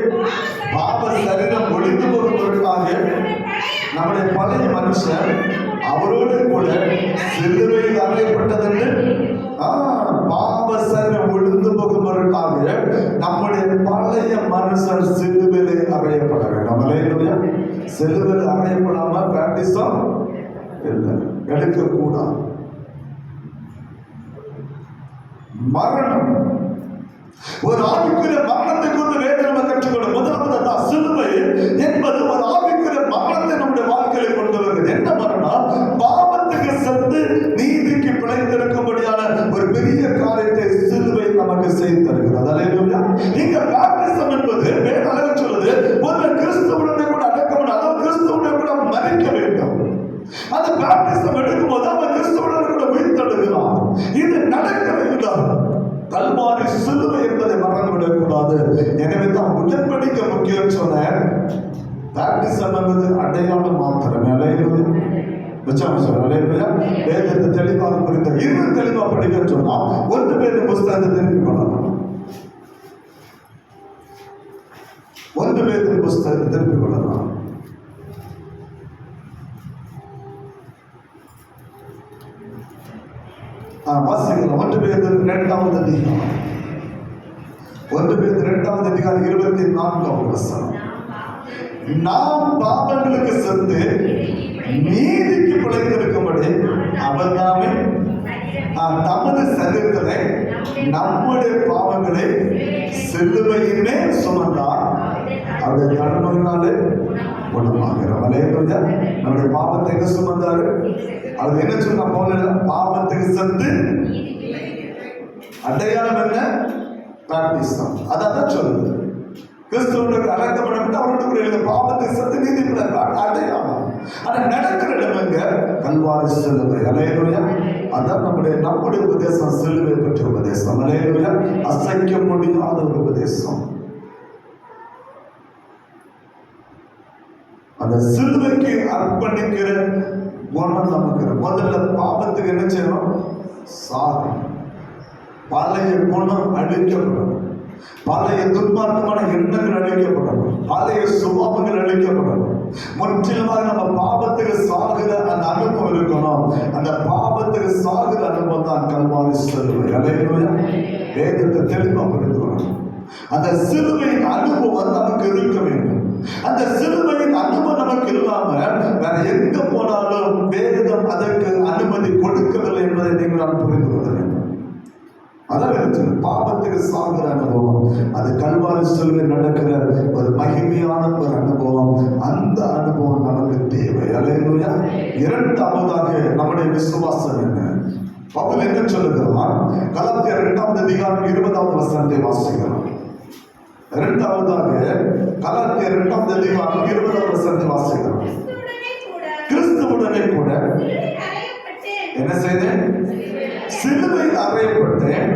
பாவ சரீரம் ஒழிந்து போகும் பொருட்டாக நம்முடைய பழைய மனுஷன் அவரோடு கூட சிலுவையில் அறையப்பட்டதென்று பாவ சரீரம் ஒழிந்து போகும் பொருட்டாக நம்முடைய பழைய மனுஷன் சிலுவையில் அறையப்பட வேண்டும். அல்லேலூயா. சிலுவையில் அறையப்படாம பிராக்டிஸும் இல்லை, எடுக்கக்கூடாது. மரணம் ஒரு ஆவிக்குரிய மரணத்தை கொண்டு வேதனை நம்ம கற்றுக்கொள்ளும். முதலாவது சிலுவை என்பது ஒரு ஆவிக்குரிய மரணத்தை நம்முடைய வாழ்க்கையில் கொண்டு வருகிறது. என்ன மரணம்? பாவத்துக்கு சென்று நீதிக்கு பிழைத்திருக்கும்படியான ஒரு பெரிய காரியத்தை சிலுவை நமக்கு செய்து தருகிறது. அல்லேலூயா. இங்க பேப்டிசம் என்பது வேதம் சொல்லுது ஒரு கிறிஸ்துவுடனே கூட அடக்கம், அதாவது கிறிஸ்துவுடனே கூட மரிக்க வேண்டும். அந்த பேப்டிசம் எடுக்கும் போது அவன் கிறிஸ்துவுடனே கூட உயிர்த்தெழுகிறான். இது நடக்கிற இடம். கல்வாரி சிலுவை என்பதை மறந்துவிடக் கூடாது. எனவே தான் உடன்படிக்கை முக்கியம் சொன்ன பேப்டிசம் என்பது அடையாளம் மாத்திரமே. அல்லேலூயா. வேதத்தை தெளிவாக புரிந்த இன்னும் தெளிவாக படிக்க சொன்னா 1 பேரின் புஸ்தகத்தை திருப்பி கொள்ளலாம். 1 பேரின் புஸ்தகத்தை திருப்பி கொள்ளலாம். வாசிக்கலாம். 1 பேதுரு 2வது அதிகாரம் 1 பேதுரு 2வது அதிகாரம் 24வது வசனம். நாம் பாவங்களுக்கு சென்று நீதிக்கு பிழைத்திருக்கும்படி அவர் தாமே தமது சரீரத்திலே நம்முடைய பாவங்களை சிலுவையிலே சுமந்தார். அவருடைய கடமையினாலே குணமாகிறோம். அல்லேலூயா. நம்முடைய பாவத்தை எங்க சுமந்தாரு? அவர் என்ன சொன்னா போல பாவத்துக்கு சென்று அடையாளம் என்ன? பேப்டிசம். அதான் சொல்லுது. கிறிஸ்துவுக்கு அடக்கம் பண்ணப்பட்டு அவரோட கூட எழுத பாவத்துக்கு சென்று நீதி அடையாளம். ஆனா நடக்கிற இடம் எங்க? கல்வாரி சிலுவை. அல்லேலூயா. அதான் நம்முடைய உபதேசம் சிலுவை பற்றிய உபதேசம். அல்லேலூயா. அசைக்க முடியாத ஒரு உபதேசம். அந்த சிலுவைக்கு அர்ப்பணிக்கிற குணம் நமக்கு. முதல்ல பாவத்துக்கு என்ன செய்யணும்? சாகும். பழைய குணம் அழிக்கப்படணும். பழைய துன்மார்க்கமான எண்ணங்கள் அழிக்கப்படணும். பழைய சுபாவங்கள் அழிக்கப்படணும். முற்றிலுமாக நம்ம பாவத்துக்கு சாகுற அந்த அனுபவம் இருக்கணும். அந்த பாவத்துக்கு சாகுற அனுபவம் தான் கல்வாரி சிலுவை. அல்லேலூயா. வேதத்தை தெளிவாக புரிந்துக்கணும். அந்த சிலுவையின் அனுபவம் நமக்கு இருக்க வேண்டும். அந்த சிலுவையின் அனுபவம் நமக்கு இல்லாம வேற எங்க போனாலும் வேதம் அதற்கு அனுமதி கொடுக்கவில்லை என்பதை நீங்கள் புரிந்து கொள்ள வேண்டும். அதான் பாவத்துக்கு சாகுற அனுபவம், அது கல்வாரி சிலுவை நடக்கிற ஒரு மகிமையான ஒரு அனுபவம். அந்த அனுபவம் நமக்கு தேவை. அல்லேலூயா. 2வதாக நம்முடைய விசுவாசம் என்ன? பவுல் என்ன சொல்லுகிறார்? கலாத்தியர் 2வது அதிகாரம் 20வது வசனத்தை வாசிக்கிறோம். 2வதாக கலாத்தியர் 2வது அதிகாரம் 20வது வசனத்தை வாசிக்கிறோம். கிறிஸ்துவுடனே கூட என்ன செய்தேன்? சிலுவையில் அறையப்பட்டேன்,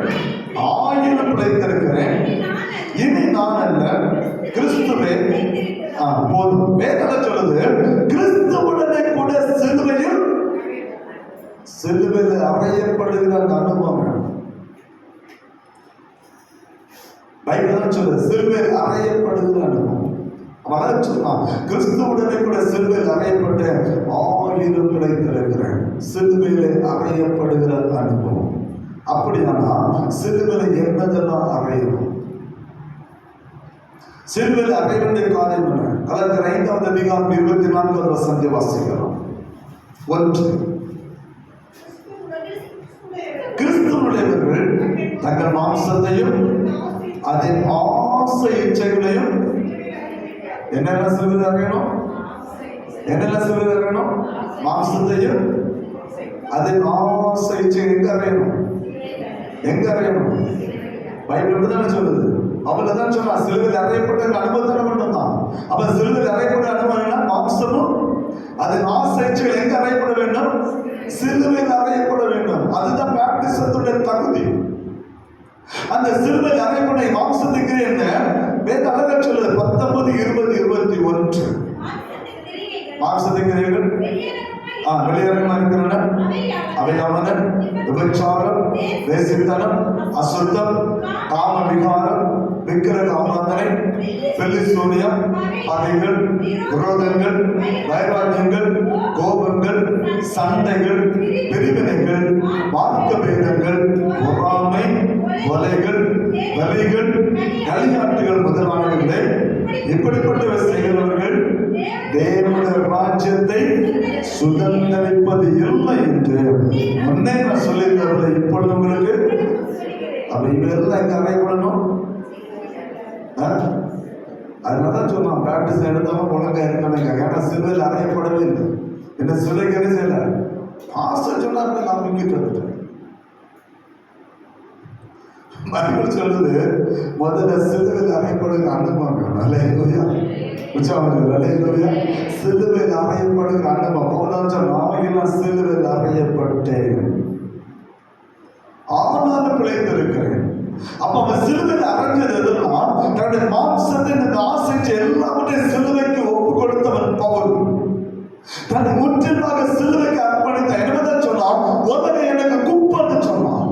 ஆயிரம் பிழைத்திருக்கிறேன். இனி நான் அல்ல, கிறிஸ்துவே போதும். வேதம் சொல்லுது கிறிஸ்துவுடனே கூட சிலுவையில் அறையப்படுகிற அந்த அனுபவம். பைபிள் சொல்லுது சிலுவையில் அறையப்படுகிற அனுபவம். அவன் சொன்னான், கிறிஸ்துவுடனே கூட சிலுவையில் அறையப்பட்ட ஆயிரம் பிழைத்திருக்கிறேன். சிலுவையிலே அறையப்படுகிற அனுபவம். அப்படியானா சிலுவையில் என்னதெல்லாம் அறையணும்? சிலுவையில் அறைய வேண்டிய காரியம் என்ன? கலந்தர் 5வது அதிகாரம் 24வது வசனத்தை வாசிக்கிறோம். 1. கிறிஸ்துவுடையவர்கள் தங்கள் மாம்சத்தையும் அதன் ஆசை இச்சைகளையும் என்னெல்லாம் சிலுவையில் அறையணும்? என்னெல்லாம் சிலுவையில் அறையணும்? மாம்சத்தையும் அதன் ஆசை இச்சை எங்க அறையணும்? எங்க அறையணும்? பைபிள் தானே சொல்லுது. அவளை தான் சொன்னா சிலுவையில் அறையப்பட்ட அனுபவத்தை மட்டும்தான். அப்ப சிலுவையில் அறையப்பட்ட அனுபவம் மாம்சமும் அதன் ஆசை இச்சைகள் எங்க அறையப்பட வேண்டும்? சிலுவையில் அறையப்பட வேண்டும். அதுதான் பேப்டிசத்துடைய தகுதி. அந்த சிலுவையில் அறையப்பட்ட மாம்சத்துக்கு என்ன வேத அழகா சொல்லுது. 19, 20, 21 மாம்சத்துக்கு வெளியேறமா இருக்கிறன அவையாவன விபச்சாரம், வேசித்தனம், அசுத்தம், காம விகாரம், விக்கிரக ஆராதனை, பெல்லிசூனியம், பகைகள், விரோதங்கள், வைராக்கியங்கள், கோபங்கள், சண்டைகள், பிரிவினைகள், வார்க்க பேதங்கள், பொறாமை, கொலைகள், வலிகள், களியாட்டுகள் முதலானவர்களை இப்படிப்பட்ட செய்கிறவர்கள் தேவனுடைய ராஜ்யத்தை சுதந்திரிப்பது இல்லை என்று முன்னே நான் சொல்லியிருந்தவர்களை இப்பொழுது உங்களுக்கு அப்ப இவெல்லாம் எங்க அறையப்படணும்? அதனாலதான் சொன்னான் பிராக்டிஸ் எடுத்தவங்க ஒழுங்கா இருக்கணும். ஏன்னா சிலுவையில் அறையப்படவே இல்லை. என்ன சிலுவைக்கு என்ன செய்யல? ஆசை சொன்னார்கள், நான் முங்கிட்டு வந்துட்டேன். பைபிள் சொல்லுது முதல்ல சிலுவையில் அறையப்படுகிற அனுபவம். அல்லேலூயா. சிலுவையில் அறையப்படுகிற அனுபவம். நான் சிலுவையில் அறையப்பட்டேன், ஆனாலும் பிழைத்திருக்கிறேன். அப்ப அவன் சிலுவையில் அறைஞ்சது எதுலாம் தன்னுடைய மாம்சத்தின் ஆசை எல்லாவற்றையும் சிலுவைக்கு ஒப்பு கொடுத்தவன் பவுல். தன்னை முற்றிலுமாக சிலுவைக்கு அர்ப்பணித்த. என்னதான் சொன்னான்? உலகை எனக்கு குப்பன்னு சொன்னான்.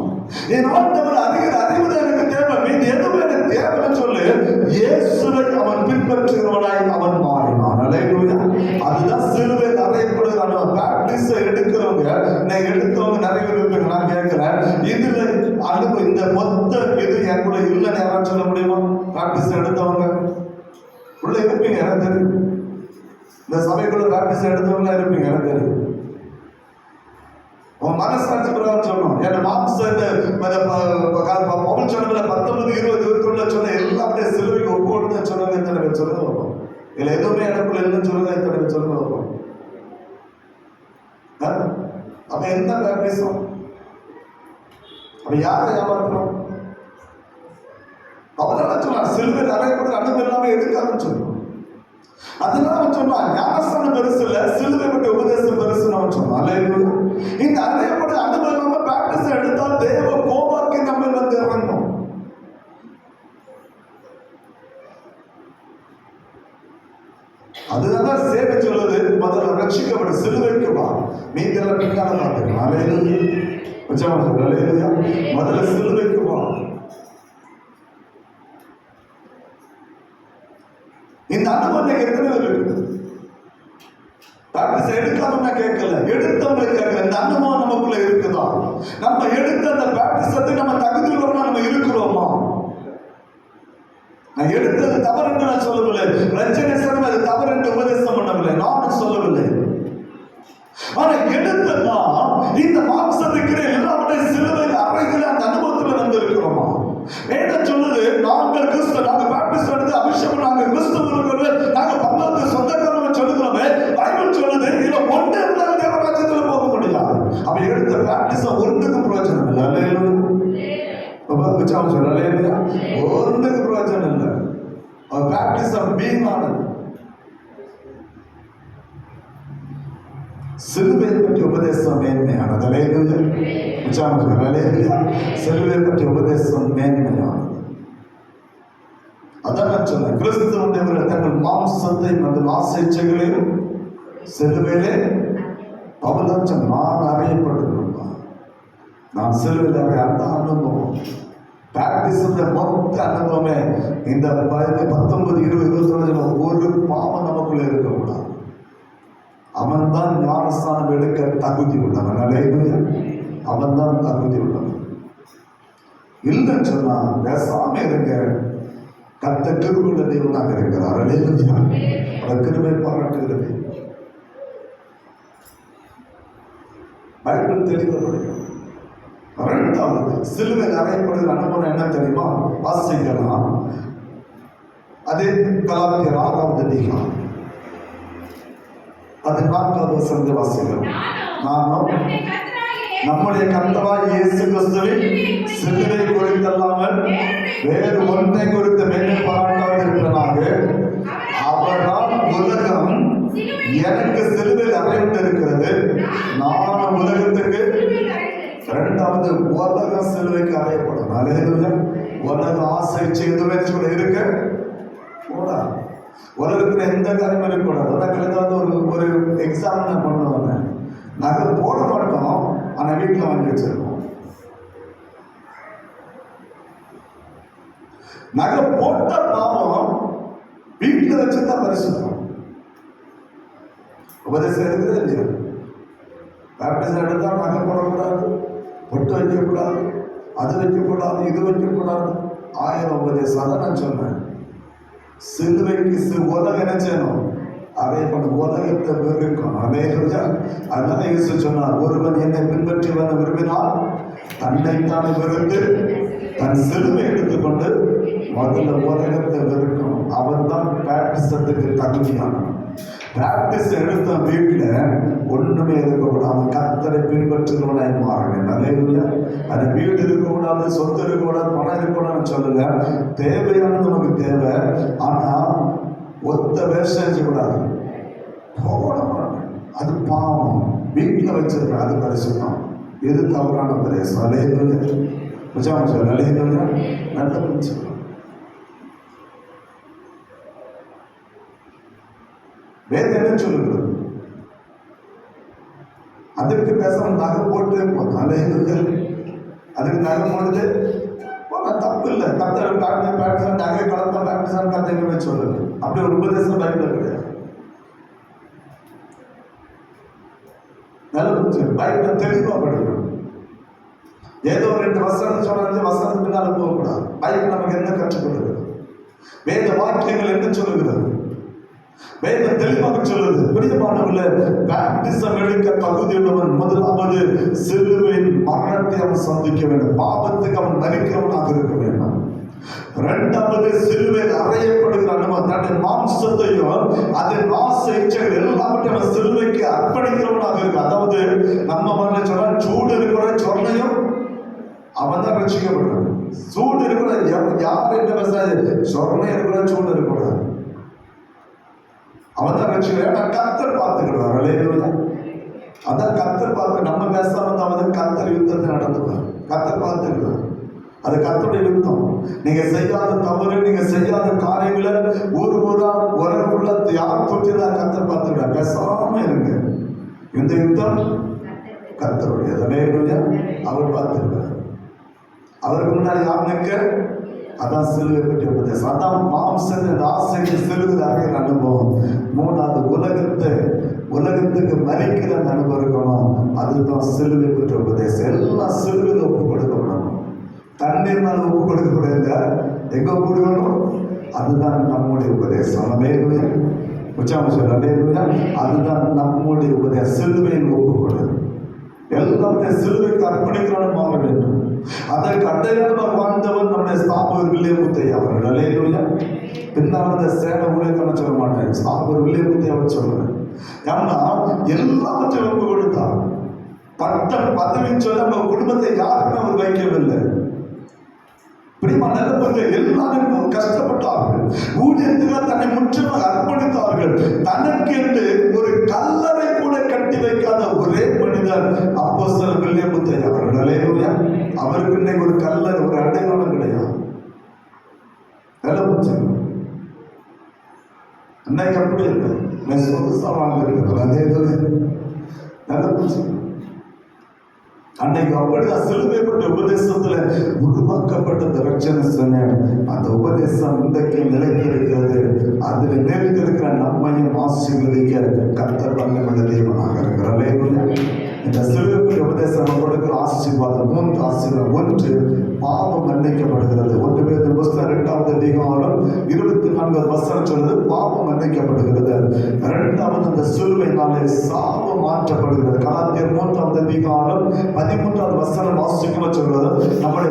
என் ஆண்டவர் அறிவது எனக்கு தேவை, மீது எதுவும் எனக்கு தேவைன்னு சொல்லு. இயேசுவை அவன் பின்பற்றுகிறவனாய் அவன் மாறினான். அல்லேலூயா. அதுதான் சிலுவையில் அறையப்படுகிற பேப்டிஸ எடுக்கிறவங்க நிறைய பேர் இருப்பீங்க. நான் கேட்கிறேன், இதுல அனுபவம் இந்த மொத்த இது எனக்குள்ள இல்லைன்னு யாராவது சொல்ல முடியுமா? பேப்டிஸ் எடுத்தவங்க உள்ள இருப்பீங்க, எனக்கு தெரியும். இந்த சபைக்குள்ள பேப்டிஸ் எடுத்தவங்களா இருப்பீங்க, எனக்கு தெரியும். மனசாட்சி பிரகாரம் சொன்னோம். ஏன்னா மாம்சத்தை பவுல் சொன்னதுல 19, 20, 21 சொன்ன எல்லாமே சிலுவைக்கு ஒப்பு கொடுத்து சொன்னது எத்தனை பேர் சொல்லுங்க வரும்? இதுல எதுவுமே எனக்குள்ள இல்லைன்னு சொல்லுங்க, எத்தனை பேர் சொல்லுங்க வரும்? அப்ப என்ன பேப்டிசம்? அப்ப யாரை ஏமாத்தணும்? அவதான் சொன்னான் சிலுவையில் அறையப்படுற அனுபவம் எல்லாமே எடுக்காதுன்னு சொன்னான். அதனால அவன் சொன்னான் ஞானஸ்தானம் பெருசு இல்ல, சிலுவை பற்றி உபதேசம் பெருசுன்னு அவன் சொன்னான். இந்த அறையப்பட்ட அனுபவம் இல்லாம பேப்டிசம் எடுத்தால் தேவ கோபாக்கி நம்ம வந்து இறங்கும். அதுதான் சேவை சொல்லுது. முதல்ல ரட்சிக்கப்பட சிலுவைக்கு வா, மீதெல்லாம் பின்னால பார்த்துக்கலாம். முதல்ல சிலுவைக்கு வா. இந்த அனுபவத்தை எத்தனை இருக்குது? பேப்டிஸ் எடுக்காம கேட்கல, எடுத்தவங்க கேட்கல. இந்த அனுபவம் நமக்குள்ள இருக்குதா? நம்ம எடுத்த அந்த பேப்டிசத்தை நம்ம தகுதி உள்ளவனா நம்ம இருக்கிறோமா? நான் எடுத்தது தவறு என்று நான் சொல்லவில்லை. ரட்சனை செய்வது அது தவறு என்று உபதேசம் பண்ணவில்லை, நானும் சொல்லவில்லை. ஆனா எடுத்தா இந்த மாம்சத்துக்கு எல்லாவற்றையும் சிலுவையில் அறைகிற அந்த அனுபவத்தில் வந்து இருக்கிறோமா? வேதம் சொல்லுது நாங்கள் கிறிஸ்து, நாங்கள் பேப்டிஸ்ட் எடுத்து அபிஷேகம், நாங்கள் கிறிஸ்துவர்கள், நாங்கள் பல்லவத்து சொந்தக்காரங்க சொல்லுகிறோமே. பைபிள் சொல்லுது இதுல ஒன்று இருந்தால் தேவராஜ்யத்தில் போக முடியாது. அப்ப எடுத்த பேப்டிசம் ஒன்றுக்கும் பிரயோஜனம் இல்லை. ஒன்றுக்கு பிரயோஜனம் இல்லை. பேப்டிசம் வீணானது. சிலுவை பற்றி உபதேசம் மேன்மையானது. சிலுவை பற்றி உபதேசம் மேன்மையானது. அதான் நான் சொன்னேன், கிறிஸ்துவர்கள் தங்கள் மாம்சத்தை மற்றும் ஆசைச்சைகளையும் சிலுவையிலே பவுல் நான் அறியப்பட்டிருந்தான். நான் சிலுவையில் அந்த அனுபவம் பேப்டிசம்ல மொத்த அனுபவமே இந்த 19, 20, 21 ஒரு பாவம் நமக்குள்ள இருக்கக்கூடாது. அவன் தான் ஞானஸ்தானம் எடுக்க தகுதி உள்ளவன். அல்லேலூயா. அவன் தான் தகுதி உள்ளவன். இல்லைன்னு சொன்னா பேசாம இருங்க. கர்த்தர் கிருபையுள்ள தேவனாக இருக்கிறார். அல்லேலூயா. அவர் கிருபை பாராட்டுகிறது. பைபிள் தெளிவப்படுகிறது. இரண்டாவது சிலுவையில் அறையப்படுகிற அனுபவம் என்ன தெரியுமா? வாசிக்கலாம். அது கலாத்தியர் 6வது அதிகாரம் 14வது வசனத்தை வாசிக்கிறோம். நானும் நம்முடைய கர்த்தராகிய இயேசு கிறிஸ்துவின் சிலுவை குறித்தல்லாமல் வேறு ஒன்றை குறித்து மேலே பாராட்டாதிருப்பதாக அவரால் உலகம் எனக்கு சிலுவையில் அறையப்பட்டிருக்கிறது. நான் உலகத்துக்கு இரண்டாவது உலக சிலுவைக்கு அறையப்படும். அல்லேலூயா. உலக ஆசை எதுவுமே சொல்ல இருக்க கூடாது. உலகத்துல எந்த காரியம் இருக்கக்கூடாது. உலகத்துல ஏதாவது ஒரு எக்ஸாம் நான் பண்ணுவாங்க. நாங்கள் போட மாட்டோம், ஆனா வீட்டில் வாங்கி வச்சிருக்கோம். நகை போட்ட பாவம் வீட்டில் வச்சுதான் பரிசுத்தம். உபதேசம் இருக்குது இல்லையா? பேப்டிசம் எடுத்தா நகை போடக்கூடாது, பொட்டு வைக்கக்கூடாது, அது வைக்கக்கூடாது, இது வைக்கக்கூடாது, 1000 உபதேசம். அதை நான் சொன்னேன். சிலுவைக்கு உலக என்ன செய்யணும்? அதே பண்ண உலகத்தை வெறுக்கணும். அல்லேலூயா. அதனால இயேசு சொன்னார், ஒருவன் என்னை பின்பற்றி வர விரும்பினால் தன்னைத்தானே வெறுத்து தன் சிலுவை எடுத்துக்கொண்டு முதல்ல உலகத்தை வெறுக்கணும். அவன் தான் பேப்டிசத்துக்கு தகுதியானவன். பேப்டிஸ்ட் எடுத்த வீட்டில் ஒன்றுமே இருக்கக்கூடாது. அவன் கர்த்தரை பின்பற்றுகிறவனாய் மாற வேண்டும். அல்லேலூயா. அது வீடு இருக்கக்கூடாது, சொத்து இருக்கக்கூடாது, பணம் இருக்கக்கூடாதுன்னு சொல்லுங்க. தேவையானது நமக்கு தேவை. ஆனா ஒத்த வேஷம் செய்யக்கூடாது. போகணும். அது பாவம். வீட்டில் வச்சிருக்க அது பரிசுத்தம். எது தவறான பிரதேசம். அல்லேலூயா. அல்லேலூயா. நல்ல பிடிச்சிருக்கோம். வேற என்ன சொல்லுகிறது? அதுக்கு பேசாம நகை போட்டு அல்லேலூயா. அதுக்கு நகை போடுது தப்பு இல்லை. கர்த்தர் பேப்டிசம் நகை கலந்த பேப்டிசம் கர்த்தருமே சொல்லுது. அப்படி ஒரு உபதேசம் பைபிள் கிடையாது. நல்ல பைபிள் தெளிவா படிக்கணும். ஏதோ 2 வசனம் சொன்ன வசனம் பின்னால போகக்கூடாது. பைபிள் நமக்கு என்ன கற்றுக் கொடுக்கிறது? வேத வாக்கியங்கள் என்ன சொல்லுகிறது? வேதம் தெளிவாக சொல்லுது. பிரியமானவர்களே, பேப்டிசம் எடுக்க தகுதியுள்ளவன் முதலாவது சிலுவையின் மரணத்தை அவன் சந்திக்க வேண்டும். பாவத்துக்கு அவன் மரிக்கிறவனாக இருக்க வேண்டும். இரண்டாவது சிலுவையில் அறையப்படுகிற அனுபவம். தன்னுடைய மாம்சத்தையும் அதன் ஆசை இச்சைகள் எல்லாவற்றையும் அவன் சிலுவைக்கு அர்ப்பணிக்கிறவனாக இருக்கு. அதாவது நம்ம மன சொன்னா சூடு இருக்கிற சொன்னையும் அவன் தான் ரசிக்கப்படுறான். சூடு இருக்கிற யார் என்ற விவசாயம் சொன்ன இருக்கிற சூடு இருக்கக்கூடாது. அவன் தான் ரசிக்கிறான். கர்த்தர் பார்த்துக்கிறார். அல்லேலூயா. அதான் கர்த்தர் பார்த்து நம்ம பேசாம அவன் கர்த்தர் யுத்தத்தை நடத்துவார். கர்த்தர் பார்த்துக்கிறார். அது கர்த்தருடைய யுத்தம். நீங்க செய்யாத தவறு, நீங்க செய்யாத காரியங்களை ஊரா உலகுள்ள யார் தொற்றிதான் கர்த்தர் பார்த்துக்கிறார். பேசாம இருங்க. இந்த யுத்தம் கர்த்தருடைய. அல்லேலூயா. அவர் பார்த்துக்கிறார். அவருக்கு முன்னாடி யார் நிற்க? அதான் சிலுவை பற்றி உபதேசம். அதான் மாம்சத்தின் ஆசைக்கு சிலுவையில் அறைகிற அனுபவம். மூணாவது உலகத்துக்கு மறிக்கிற அனுபவம் இருக்கணும். அதுதான் சிலுவை பற்றி உபதேசம். எல்லாம் சிலுவையில் ஒப்பு கொடுக்கப்படணும். தண்ணீர்னால ஒப்பு கொடுக்கக்கூடாது. எங்க ஒப்பு கொடுக்கணும்? அதுதான் நம்முடைய உபதேசம். அல்லேலூயா. உச்சாமசம். அல்லேலூயா. அதுதான் நம்முடைய உபதேசம். சிலுவையில் ஒப்பு கொடு. எல்லாத்தையும் சிலுவைக்கு அர்ப்பணிக்கிறவன் மாற வேண்டும். அதற்கு அடையாளமாக வாழ்ந்தவர் நம்முடைய ஸ்தாபகர் வில்லியம் முத்தையா அவர்கள். அல்லேலூயா. பின்னால் சேன ஊழியக்கான சொல்ல மாட்டேன், ஸ்தாபகர் வில்லியம் முத்தையாவை சொல்றேன். ஏன்னா எல்லாவற்றையும் ஒப்பு கொடுத்தார். பட்டம் பதவின்னு சொல்ல நம்ம குடும்பத்தை யாருக்குமே அவர் வைக்கவில்லை. பிரியமா நல்ல எல்லாரும் கஷ்டப்பட்டார்கள். ஊழியத்தில் தன்னை முற்றிலும் அர்ப்பணித்தார்கள். தனக்கு என்று ஒரு கல்லறை கூட கட்டி வைக்காத ஒரே மனிதர் அப்போஸ்தலர் வில்லியம் முத்தையா அவர்கள். அல்லேலூயா. அவருக்கு இன்னைக்கு ஒரு கல்லறை, ஒரு அடையாளம் கிடையாது. நல்ல புரிஞ்சுங்க. இன்னைக்கு அப்படி இல்லை. சொகுசா வாழ்ந்துருக்கிறார். அல்லேலூயா. நல்ல புரிஞ்சுங்க. அன்னைக்கு அப்படிதான் சிலுவைப்பட்ட உபதேசத்துல உருவாக்கப்பட்ட இந்த ரட்சணை சொன்னேன். அந்த உபதேசம் இன்றைக்கு நிலைத்திருக்கிறது. அதுல நிலைத்திருக்கிற நம்மையும் ஆசீர்வதிக்க கர்த்தர் வல்லமையுள்ள தேவனாக இருக்கிறார். இந்த சிலுவைப்பட்ட உபதேசம் கொடுக்கிற ஆசீர்வாதம் 3 ஆசீர்வாதம். 1, பாவம் மன்னிக்கப்படுகிறது. 1 பேதுரு புத்தகம் 2வது அதிகாரம் 24வது வசனம் சொல்றது பாவம் மன்னிக்கப்படுகிறது. 2வது அந்த சிலுவையினாலே சாபம் மாற்றப்படுகிறது. கலாத்தியர் 3வது அதிகாரம் 13வது வசனம் வாசிக்கமா சொல்றது நம்முடைய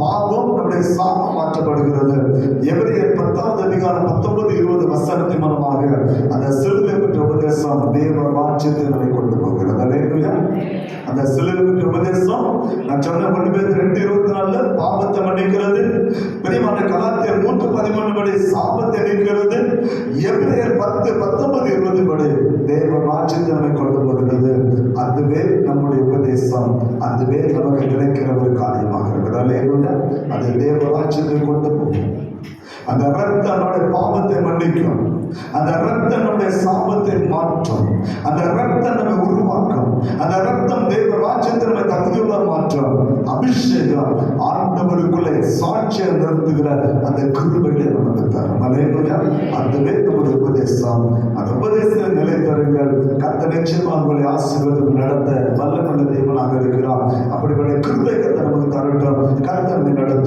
பாவம் நம்முடைய சாபம் மாற்றப்படுகிறது. எபிரேயர் 10வது அதிகாரம் 19, 20 வசனத்தின் மூலமாக அந்த சிலுவை பெற்ற உபதேசம் தேவ ராஜ்யத்தை நம்மை கொண்டு போகிறது. அல்லேலூயா. அந்த சிலுவை பெற்ற உபதேசம் நான் சொன்ன 1 பேதுரு 2:24 பாவத்தை மன்னிக்கிறது. பிரியமான கலாத்தியர் 3:13 படி சாபத்தை நீக்கிறது. எபிரேயர் 10:19, 20 படி தேவ ராஜ்யத்தை நம்மை கொண்டு போகிறது. அதுவே நம்முடைய உபதேசம். அதுவே நமக்கு கிடைக்கிற ஒரு காரியமாக இருக்கிறது. அல்லேலூயா. அது தேவ ராஜ்யத்தை கொண்டு போகும். அந்த ரத்தம் நம்முடைய பாவத்தை மன்னிக்கும். அந்த ரத்தம் நம்முடைய சாபத்தை மாற்றும். அந்த ரத்தம் நம்மை உருவாக்கும். அந்த ரத்தம் தேவ ராஜ்யத்தை நம்மை தகுதியுள்ள மாற்றும். அபிஷேகம் ஆண்டவருக்குள்ளே சாட்சியை நிறுத்துகிற அந்த கிருபைகளை நமக்கு தரும். அல்லேலூயா. அதுவே நம்முடைய உபதேசம். அந்த உபதேசத்தை நிலைத்தருங்கள். கர்த்தர் நிச்சயமாக உங்களை ஆசீர்வாதம் நடத்த வல்லமையுள்ள தேவனாக இருக்கிறார். அப்படிப்பட்ட கிருபை கர்த்தர் நமக்கு தரட்டும். கர்த்தர் நடத்த